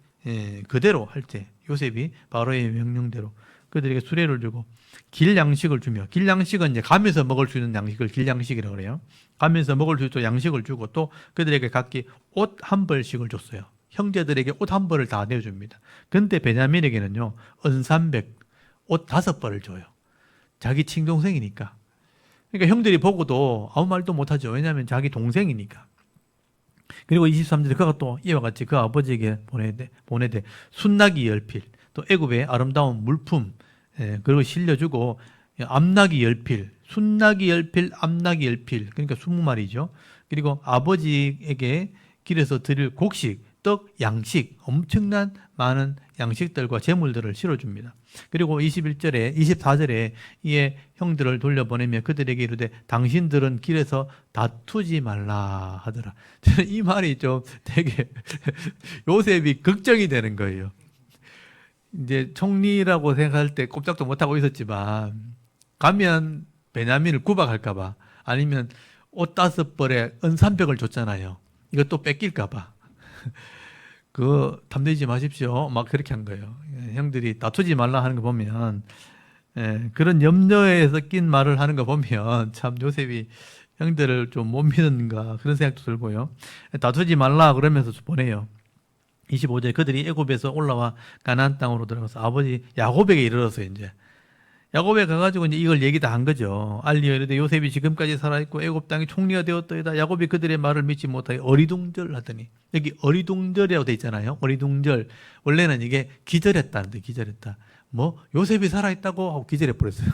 그대로 할 때 요셉이 바로의 명령대로 그들에게 수레를 주고 길 양식을 주며 길 양식은 이제 가면서 먹을 수 있는 양식을 길 양식이라고 그래요. 가면서 먹을 수 있도록 양식을 주고 또 그들에게 각기 옷 한 벌씩을 줬어요. 형제들에게 옷 한 벌을 다 내줍니다. 근데 베냐민에게는요 은삼백 옷 5벌을 줘요. 자기 친동생이니까. 그러니까 형들이 보고도 아무 말도 못하죠. 왜냐하면 자기 동생이니까. 그리고 23절에 그가 또 이와 같이 그 아버지에게 보내되 순나기 10필 또 애굽의 아름다운 물품 그리고 실려주고 암나기 10필 순나기 10필 암나기 10필 그러니까 20마리죠. 그리고 아버지에게 길에서 드릴 곡식 떡 양식 엄청난 많은 양식들과 재물들을 실어줍니다. 그리고 24절에 이에 형들을 돌려보내며 그들에게 이르되 당신들은 길에서 다투지 말라 하더라. 저는 이 말이 좀 되게 요셉이 걱정이 되는 거예요. 이제 총리라고 생각할 때 꼼짝도 못하고 있었지만 가면 베냐민을 구박할까봐 아니면 옷 5벌에 은 300을 줬잖아요. 이것도 뺏길까봐. 그거 탐내지 마십시오. 막 그렇게 한 거예요. 형들이 다투지 말라 하는 거 보면 그런 염려에서 낀 말을 하는 거 보면 참 요셉이 형들을 좀 못 믿는가 그런 생각도 들고요. 다투지 말라 그러면서 보내요. 25절 그들이 애굽에서 올라와 가나안 땅으로 들어가서 아버지 야곱에게 이르렀어요. 이제 야곱에 가가지고 이제 이걸 얘기 다 한 거죠. 알리어 이르되 요셉이 지금까지 살아있고 애굽 땅의 총리가 되었더이다. 야곱이 그들의 말을 믿지 못하여 어리둥절 하더니 여기 어리둥절이라고 돼 있잖아요. 어리둥절 원래는 이게 기절했다는데 기절했다. 뭐 요셉이 살아있다고 하고 기절해 버렸어요.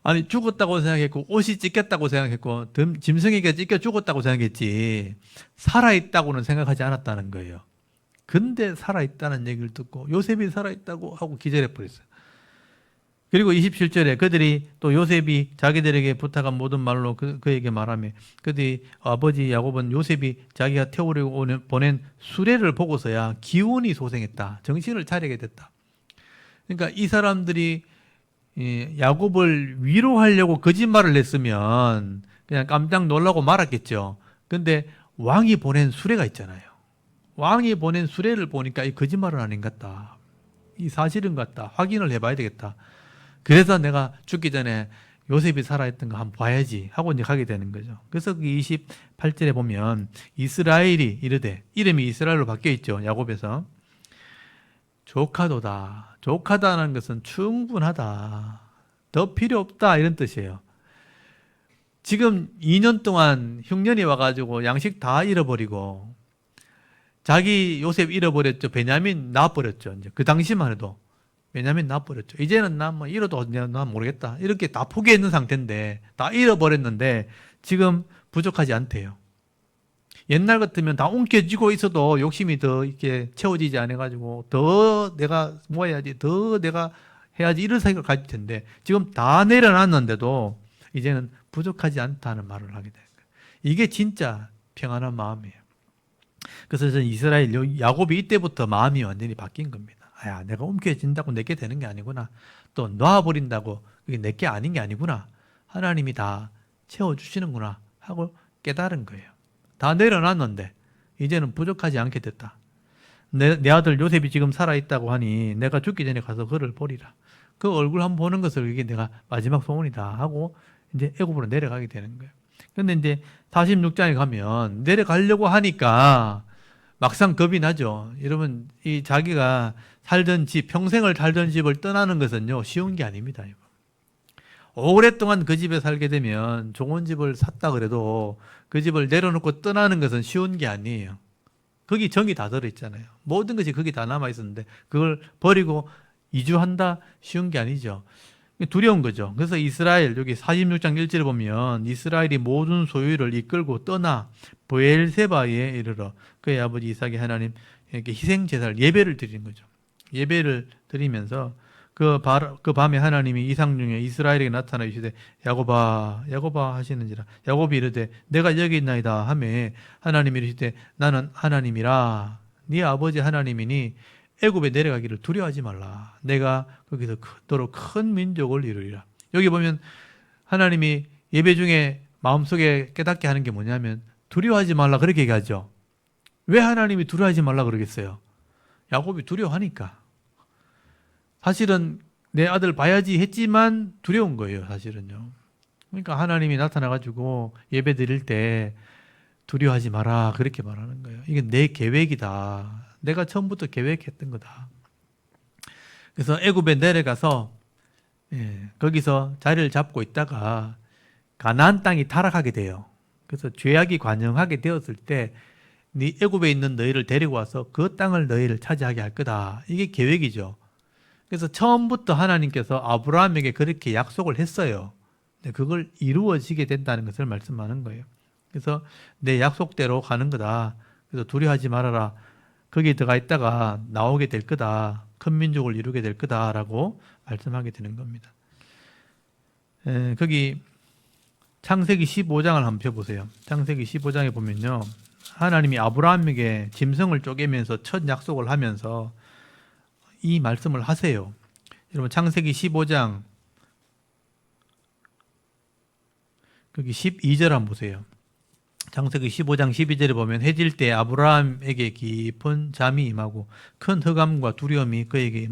아니 죽었다고 생각했고 옷이 찢겼다고 생각했고 짐승에게 찢겨 죽었다고 생각했지 살아있다고는 생각하지 않았다는 거예요. 근데 살아있다는 얘기를 듣고 요셉이 살아있다고 하고 기절해 버렸어요. 그리고 27절에 그들이 또 요셉이 자기들에게 부탁한 모든 말로 그에게 말하며 그들이 아버지 야곱은 요셉이 자기가 태우려고 보낸 수레를 보고서야 기운이 소생했다. 정신을 차리게 됐다. 그러니까 이 사람들이 야곱을 위로하려고 거짓말을 했으면 그냥 깜짝 놀라고 말았겠죠. 근데 왕이 보낸 수레가 있잖아요. 왕이 보낸 수레를 보니까 이 거짓말은 아닌 것 같다. 이 사실은 같다. 확인을 해봐야 되겠다. 그래서 내가 죽기 전에 요셉이 살아있던 거 한번 봐야지 하고 이제 가게 되는 거죠. 그래서 그 28절에 보면 이스라엘이 이르되 이름이 이스라엘로 바뀌어 있죠. 야곱에서 조카도다. 조카다는 것은 충분하다. 더 필요 없다 이런 뜻이에요. 지금 2년 동안 흉년이 와가지고 양식 다 잃어버리고 자기 요셉 잃어버렸죠. 베냐민 낳아버렸죠. 이제 그 당시만 해도 베냐민 낳아버렸죠. 이제는 나 뭐 잃어도 나 모르겠다. 이렇게 다 포기했는 상태인데 다 잃어버렸는데 지금 부족하지 않대요. 옛날 같으면 다 움켜쥐고 있어도 욕심이 더 이렇게 채워지지 않아가지고 더 내가 모아야지, 더 내가 해야지 이런 생각을 가질 텐데 지금 다 내려놨는데도 이제는 부족하지 않다는 말을 하게 돼요. 이게 진짜 평안한 마음이에요. 그래서 저는 이스라엘 야곱이 이때부터 마음이 완전히 바뀐 겁니다. 아, 내가 움켜쥔다고 내게 되는 게 아니구나. 또 놔버린다고 그게 내게 아닌 게 아니구나. 하나님이 다 채워주시는구나 하고 깨달은 거예요. 다 내려놨는데 이제는 부족하지 않게 됐다. 내 아들 요셉이 지금 살아있다고 하니 내가 죽기 전에 가서 그를 보리라. 그 얼굴 한번 보는 것을 이게 내가 마지막 소원이다 하고 이제 애굽으로 내려가게 되는 거예요. 근데 이제 46장에 가면 내려가려고 하니까 막상 겁이 나죠. 여러분, 이 자기가 살던 집, 평생을 살던 집을 떠나는 것은요, 쉬운 게 아닙니다. 이거. 오랫동안 그 집에 살게 되면 좋은 집을 샀다 그래도 그 집을 내려놓고 떠나는 것은 쉬운 게 아니에요. 거기 정이 다 들어있잖아요. 모든 것이 거기 다 남아있었는데 그걸 버리고 이주한다? 쉬운 게 아니죠. 두려운 거죠. 그래서 이스라엘, 여기 46장 1절에 보면 이스라엘이 모든 소유를 이끌고 떠나 브엘세바에 이르러 그의 아버지 이삭의 하나님 이렇게 희생제사를 예배를 드리는 거죠. 예배를 드리면서 그 밤에 하나님이 이상 중에 이스라엘에게 나타나 이르시되 야곱아 야곱아 하시는지라. 야곱이 이르되 내가 여기 있나이다 하매 하나님이 이르시되 나는 하나님이라 네 아버지 하나님이니 애굽에 내려가기를 두려워하지 말라. 내가 거기서 크도록 큰 민족을 이루리라. 여기 보면 하나님이 예배 중에 마음속에 깨닫게 하는 게 뭐냐면 두려워하지 말라 그렇게 얘기하죠. 왜 하나님이 두려워하지 말라 그러겠어요? 야곱이 두려워하니까. 사실은 내 아들 봐야지 했지만 두려운 거예요, 사실은요. 그러니까 하나님이 나타나가지고 예배 드릴 때 두려워하지 마라 그렇게 말하는 거예요. 이게 내 계획이다. 내가 처음부터 계획했던 거다. 그래서 애굽에 내려가서 거기서 자리를 잡고 있다가 가나안 땅이 타락하게 돼요. 그래서 죄악이 관영하게 되었을 때 네 애굽에 있는 너희를 데리고 와서 그 땅을 너희를 차지하게 할 거다. 이게 계획이죠. 그래서 처음부터 하나님께서 아브라함에게 그렇게 약속을 했어요. 그걸 이루어지게 된다는 것을 말씀하는 거예요. 그래서 내 약속대로 가는 거다. 그래서 두려워하지 말아라. 거기에 들어가 있다가 나오게 될 거다. 큰 민족을 이루게 될 거다라고 말씀하게 되는 겁니다. 거기 창세기 15장을 한번 펴보세요. 창세기 15장에 보면요. 하나님이 아브라함에게 짐승을 쪼개면서 첫 약속을 하면서 이 말씀을 하세요. 여러분 창세기 15장 거기 12절 한번 보세요. 창세기 15장 12절에 보면 해질 때 아브라함에게 깊은 잠이 임하고 큰 흑암과 두려움이 그에게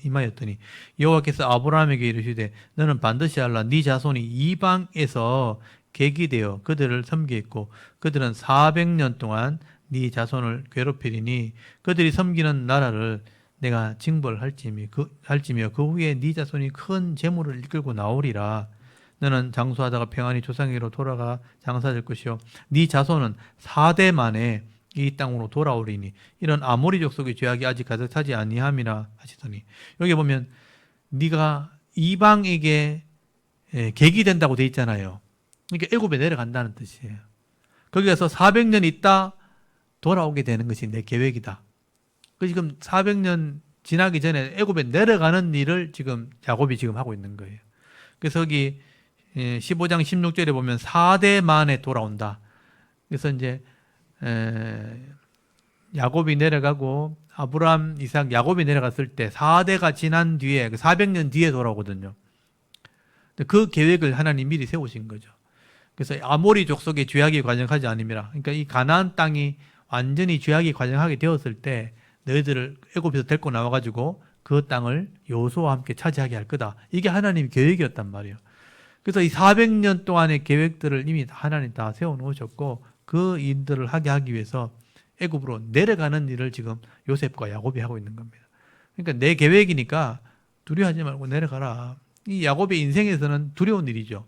임하였더니 여호와께서 아브라함에게 이르시되 너는 반드시 알라 네 자손이 이방에서 객이되어 그들을 섬기겠고 그들은 400년 동안 네 자손을 괴롭히리니 그들이 섬기는 나라를 내가 징벌할지며 그 후에 네 자손이 큰 재물을 이끌고 나오리라. 너는 장수하다가 평안히 조상에게로 돌아가 장사될 것이요 네 자손은 4대 만에 이 땅으로 돌아오리니 이런 아모리 족속의 죄악이 아직 가득하지 아니함이라 하시더니 여기 보면 네가 이방에게 객이 된다고 돼 있잖아요. 그러니까 애굽에 내려간다는 뜻이에요. 거기 가서 400년 있다 돌아오게 되는 것이 내 계획이다. 지금 400년 지나기 전에 애굽에 내려가는 일을 지금 야곱이 지금 하고 있는 거예요. 그래서 여기 15장 16절에 보면 4대 만에 돌아온다. 그래서 이제 야곱이 내려가고 아브라함, 이삭, 야곱이 내려갔을 때 4대가 지난 뒤에 400년 뒤에 돌아오거든요. 그 계획을 하나님 미리 세우신 거죠. 그래서 아모리 족속의 죄악이 관영하지 않음이라. 그러니까 이 가나안 땅이 완전히 죄악이 관영하게 되었을 때 너희들을 애굽에서 데리고 나와가지고 그 땅을 여호수아와 함께 차지하게 할 거다. 이게 하나님의 계획이었단 말이에요. 그래서 이 400년 동안의 계획들을 이미 하나님 다 세워놓으셨고 그 일들을 하게 하기 위해서 애굽으로 내려가는 일을 지금 요셉과 야곱이 하고 있는 겁니다. 그러니까 내 계획이니까 두려워하지 말고 내려가라. 이 야곱의 인생에서는 두려운 일이죠.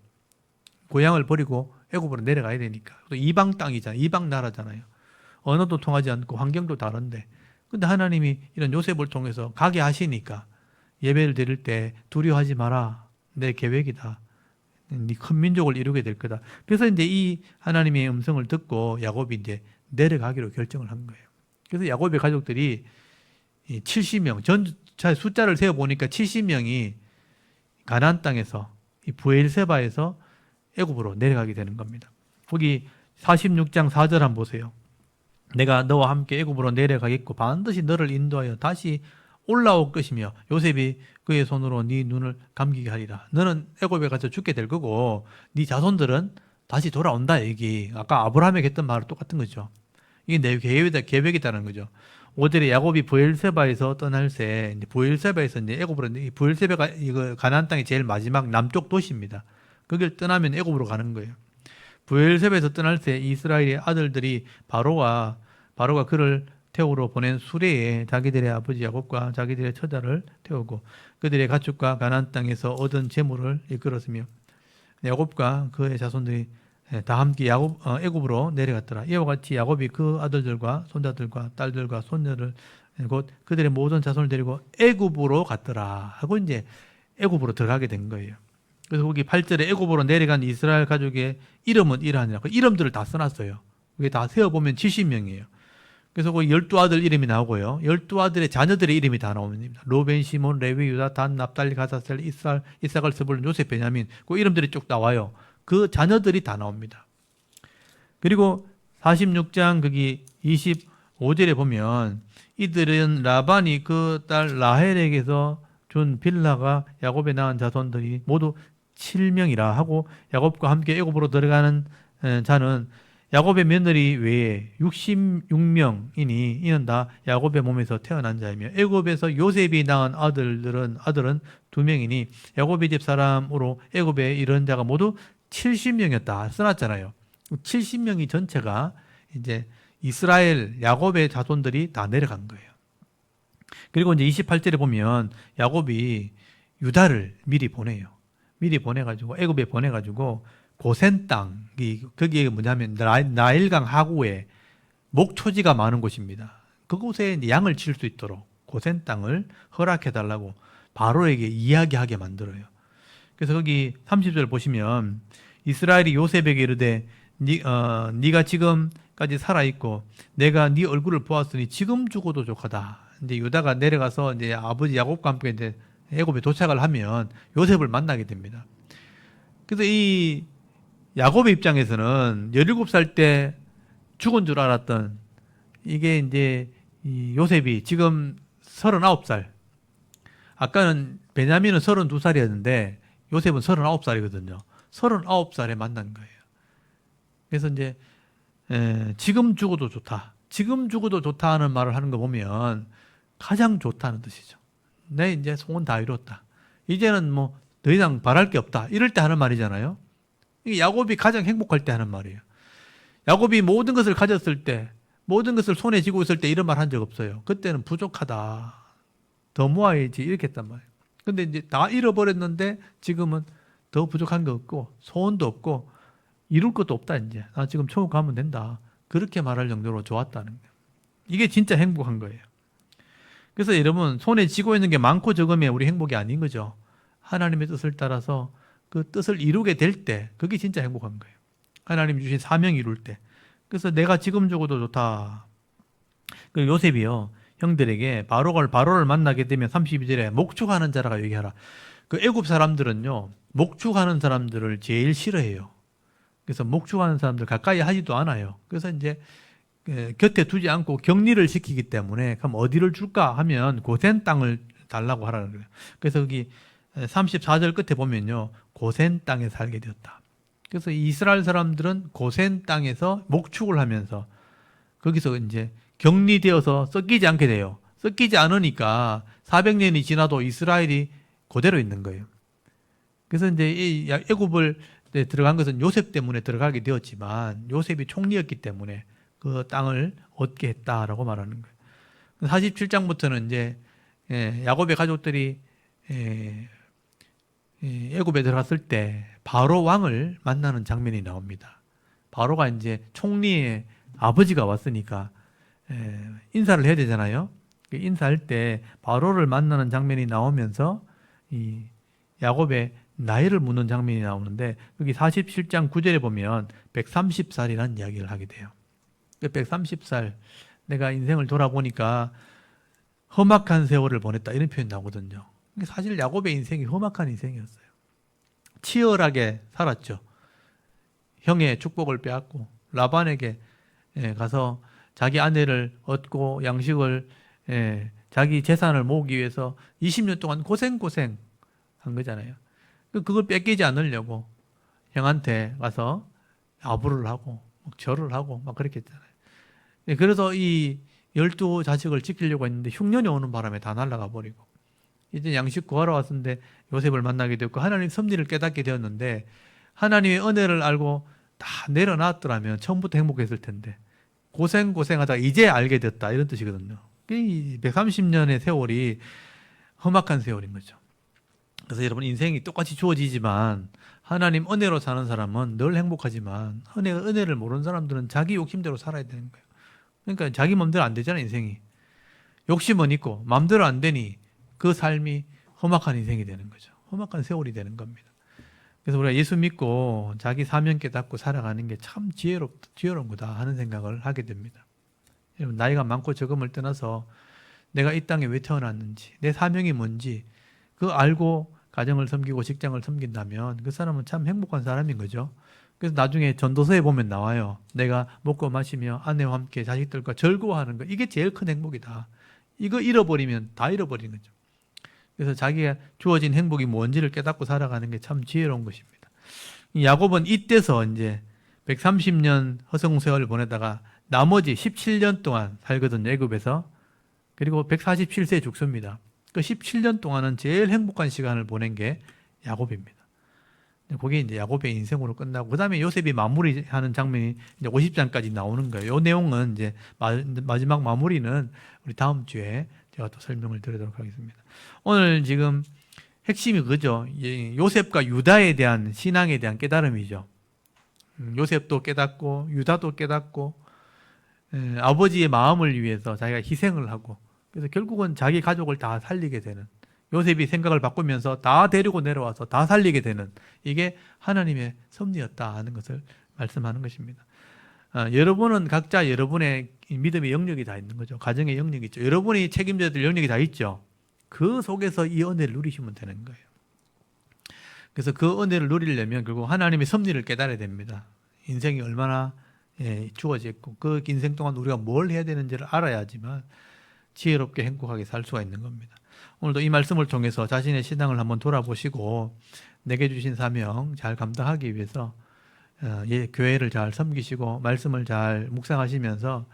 고향을 버리고 애굽으로 내려가야 되니까. 또 이방 땅이잖아요. 이방 나라잖아요. 언어도 통하지 않고 환경도 다른데. 근데 하나님이 이런 요셉을 통해서 가게 하시니까 예배를 드릴 때 두려워하지 마라. 내 계획이다. 네 큰 민족을 이루게 될 거다. 그래서 이제 이 하나님의 음성을 듣고 야곱이 이제 내려가기로 결정을 한 거예요. 그래서 야곱의 가족들이 70명, 숫자를 세어 보니까 70명이 가나안 땅에서 이 브엘세바에서 애굽으로 내려가게 되는 겁니다. 거기 46장 4절 한번 보세요. 내가 너와 함께 애굽으로 내려가겠고 반드시 너를 인도하여 다시 올라올 것이며 요셉이 그의 손으로 네 눈을 감기게 하리라. 너는 애굽에 가서 죽게 될 거고 네 자손들은 다시 돌아온다 얘기. 아까 아브라함에게 했던 말은 똑같은 거죠. 이게 내 계획이다는 거죠. 5절에 야곱이 브엘세바에서 떠날 새 브엘세바에서 이제 애굽으로 브엘세바가 이거 가나안 땅의 제일 마지막 남쪽 도시입니다. 거길 떠나면 애굽으로 가는 거예요. 브엘세바에서 떠날 새 이스라엘의 아들들이 바로가 그를 태우러 보낸 수레에 자기들의 아버지 야곱과 자기들의 처자를 태우고 그들의 가축과 가나안 땅에서 얻은 재물을 이끌었으며 야곱과 그의 자손들이 다 함께 애굽으로 내려갔더라. 이와 같이 야곱이 그 아들들과 손자들과 딸들과 손녀를 곧 그들의 모든 자손을 데리고 애굽으로 갔더라 하고 이제 애굽으로 들어가게 된 거예요. 그래서 거기 8절에 애굽으로 내려간 이스라엘 가족의 이름은 이러하니라. 그 이름들을 다 써놨어요. 그게 다 세어보면 70명이에요. 그래서 그 12아들 이름이 나오고요. 12아들의 자녀들의 이름이 다 나옵니다. 로벤, 시몬, 레위, 유다, 단, 납달리, 가사셀, 이삭을, 스불론, 요셉, 베냐민. 그 이름들이 쭉 나와요. 그 자녀들이 다 나옵니다. 그리고 46장 거기 25절에 보면 이들은 라반이 그 딸 라헬에게서 준 빌라가 야곱에 낳은 자손들이 모두 7명이라 하고 야곱과 함께 애굽으로 들어가는 자는 야곱의 며느리 외에 66명이니 이는 다 야곱의 몸에서 태어난 자이며 애굽에서 요셉이 낳은 아들은 2명이니 야곱의 집 사람으로 애굽에 이른 자가 모두 70명이었다 써놨잖아요. 70명이 전체가 이제 이스라엘 야곱의 자손들이 다 내려간 거예요. 그리고 이제 28절에 보면 야곱이 유다를 미리 보내요. 미리 보내가지고 애굽에 보내가지고 고센 땅, 거기에 뭐냐면 나일강 하구에 목초지가 많은 곳입니다. 그곳에 양을 칠 수 있도록 고센 땅을 허락해달라고 바로에게 이야기하게 만들어요. 그래서 거기 30절 보시면 이스라엘이 요셉에게 이르되 네가 지금까지 살아있고 내가 네 얼굴을 보았으니 지금 죽어도 좋거다. 이제 유다가 내려가서 이제 아버지 야곱과 함께 이제 애굽에 도착을 하면 요셉을 만나게 됩니다. 그래서 이 야곱의 입장에서는 17살 때 죽은 줄 알았던 이게 이제 이 요셉이 지금 39살. 아까는 베냐민은 32살이었는데 요셉은 39살이거든요. 39살에 만난 거예요. 그래서 이제 지금 죽어도 좋다. 지금 죽어도 좋다 하는 말을 하는 거 보면 가장 좋다는 뜻이죠. 내 이제 소원 다 이뤘다. 이제는 뭐 더 이상 바랄 게 없다. 이럴 때 하는 말이잖아요. 이게 야곱이 가장 행복할 때 하는 말이에요. 야곱이 모든 것을 가졌을 때, 모든 것을 손에 쥐고 있을 때 이런 말 한 적 없어요. 그때는 부족하다. 더 모아야지 이렇게 했단 말이에요. 근데 이제 다 잃어버렸는데 지금은 더 부족한 거 없고 소원도 없고 이룰 것도 없다 이제. 나 지금 천국 가면 된다. 그렇게 말할 정도로 좋았다는 거예요. 이게 진짜 행복한 거예요. 그래서 여러분 손에 쥐고 있는 게 많고 적으면 우리 행복이 아닌 거죠. 하나님의 뜻을 따라서 그 뜻을 이루게 될 때 그게 진짜 행복한 거예요. 하나님 주신 사명 이룰 때. 그래서 내가 지금 죽어도 좋다. 그 요셉이요. 형들에게 바로를 만나게 되면 32절에 목축하는 자라고 얘기하라. 그 애굽 사람들은요. 목축하는 사람들을 제일 싫어해요. 그래서 목축하는 사람들 가까이 하지도 않아요. 그래서 이제 곁에 두지 않고 격리를 시키기 때문에 그럼 어디를 줄까 하면 고센 땅을 달라고 하라는 거예요. 그래서 여기 34절 끝에 보면요. 고센 땅에 살게 되었다. 그래서 이스라엘 사람들은 고센 땅에서 목축을 하면서 거기서 이제 격리되어서 썩기지 않게 돼요. 썩기지 않으니까 400년이 지나도 이스라엘이 그대로 있는 거예요. 그래서 이제 이 애굽을 들어간 것은 요셉 때문에 들어가게 되었지만 요셉이 총리였기 때문에 그 땅을 얻게 했다라고 말하는 거예요. 47장부터는 이제 야곱의 가족들이 애굽에 들어갔을 때 바로 왕을 만나는 장면이 나옵니다. 바로가 이제 총리의 아버지가 왔으니까 인사를 해야 되잖아요. 인사할 때 바로를 만나는 장면이 나오면서 이 야곱의 나이를 묻는 장면이 나오는데, 여기 47장 9절에 보면 130살이라는 이야기를 하게 돼요. 130살, 내가 인생을 돌아보니까 험악한 세월을 보냈다, 이런 표현이 나오거든요. 사실 야곱의 인생이 험악한 인생이었어요. 치열하게 살았죠. 형의 축복을 빼앗고 라반에게 가서 자기 아내를 얻고 양식을, 자기 재산을 모으기 위해서 20년 동안 고생 한 거잖아요. 그걸 뺏기지 않으려고 형한테 가서 아부를 하고 막 절을 하고 막 그렇게 했잖아요. 그래서 이 12자식을 지키려고 했는데 흉년이 오는 바람에 다 날아가 버리고, 이제 양식 구하러 왔는데 요셉을 만나게 되었고, 하나님 섭리를 깨닫게 되었는데, 하나님의 은혜를 알고 다 내려놨더라면 처음부터 행복했을 텐데 고생하다가 이제 알게 됐다, 이런 뜻이거든요. 이 130년의 세월이 험악한 세월인 거죠. 그래서 여러분, 인생이 똑같이 주어지지만 하나님 은혜로 사는 사람은 늘 행복하지만, 은혜를 모르는 사람들은 자기 욕심대로 살아야 되는 거예요. 그러니까 자기 마음대로 안 되잖아요, 인생이. 욕심은 있고 마음대로 안 되니 그 삶이 험악한 인생이 되는 거죠. 험악한 세월이 되는 겁니다. 그래서 우리가 예수 믿고 자기 사명 깨닫고 살아가는 게 참 지혜로운 거다 하는 생각을 하게 됩니다. 여러분, 나이가 많고 적음을 떠나서 내가 이 땅에 왜 태어났는지, 내 사명이 뭔지 그거 알고 가정을 섬기고 직장을 섬긴다면 그 사람은 참 행복한 사람인 거죠. 그래서 나중에 전도서에 보면 나와요. 내가 먹고 마시며 아내와 함께 자식들과 즐거워하는 거, 이게 제일 큰 행복이다. 이거 잃어버리면 다 잃어버리는 거죠. 그래서 자기가 주어진 행복이 뭔지를 깨닫고 살아가는 게 참 지혜로운 것입니다. 야곱은 이때서 이제 130년 허송세월을 보내다가 나머지 17년 동안 살거든요, 애굽에서. 그리고 147세에 죽습니다. 그 17년 동안은 제일 행복한 시간을 보낸 게 야곱입니다. 그게 이제 야곱의 인생으로 끝나고, 그 다음에 요셉이 마무리하는 장면이 이제 50장까지 나오는 거예요. 이 내용은 이제 마지막 마무리는 우리 다음 주에 제가 또 설명을 드리도록 하겠습니다. 오늘 지금 핵심이 그죠. 요셉과 유다에 대한 신앙에 대한 깨달음이죠. 요셉도 깨닫고 유다도 깨닫고, 아버지의 마음을 위해서 자기가 희생을 하고, 그래서 결국은 자기 가족을 다 살리게 되는, 요셉이 생각을 바꾸면서 다 데리고 내려와서 다 살리게 되는, 이게 하나님의 섭리였다 하는 것을 말씀하는 것입니다. 여러분은 각자 여러분의 믿음의 영역이 다 있는 거죠. 가정의 영역이 있죠. 여러분이 책임져야 될 영역이 다 있죠. 그 속에서 이 은혜를 누리시면 되는 거예요. 그래서 그 은혜를 누리려면 결국 하나님의 섭리를 깨달아야 됩니다. 인생이 얼마나 주어져 있고 그 인생 동안 우리가 뭘 해야 되는지를 알아야지만 지혜롭게 행복하게 살 수가 있는 겁니다. 오늘도 이 말씀을 통해서 자신의 신앙을 한번 돌아보시고 내게 주신 사명 잘 감당하기 위해서 교회를 잘 섬기시고 말씀을 잘 묵상하시면서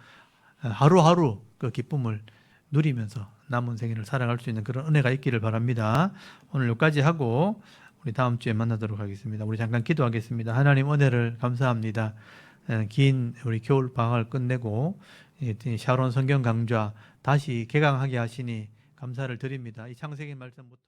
하루하루 그 기쁨을 누리면서 남은 생애를 살아갈 수 있는 그런 은혜가 있기를 바랍니다. 오늘 여기까지 하고 우리 다음 주에 만나도록 하겠습니다. 우리 잠깐 기도하겠습니다. 하나님, 은혜를 감사합니다. 긴 우리 겨울 방학을 끝내고 샤론 성경 강좌 다시 개강하게 하시니 감사를 드립니다. 이 창세기 말씀부터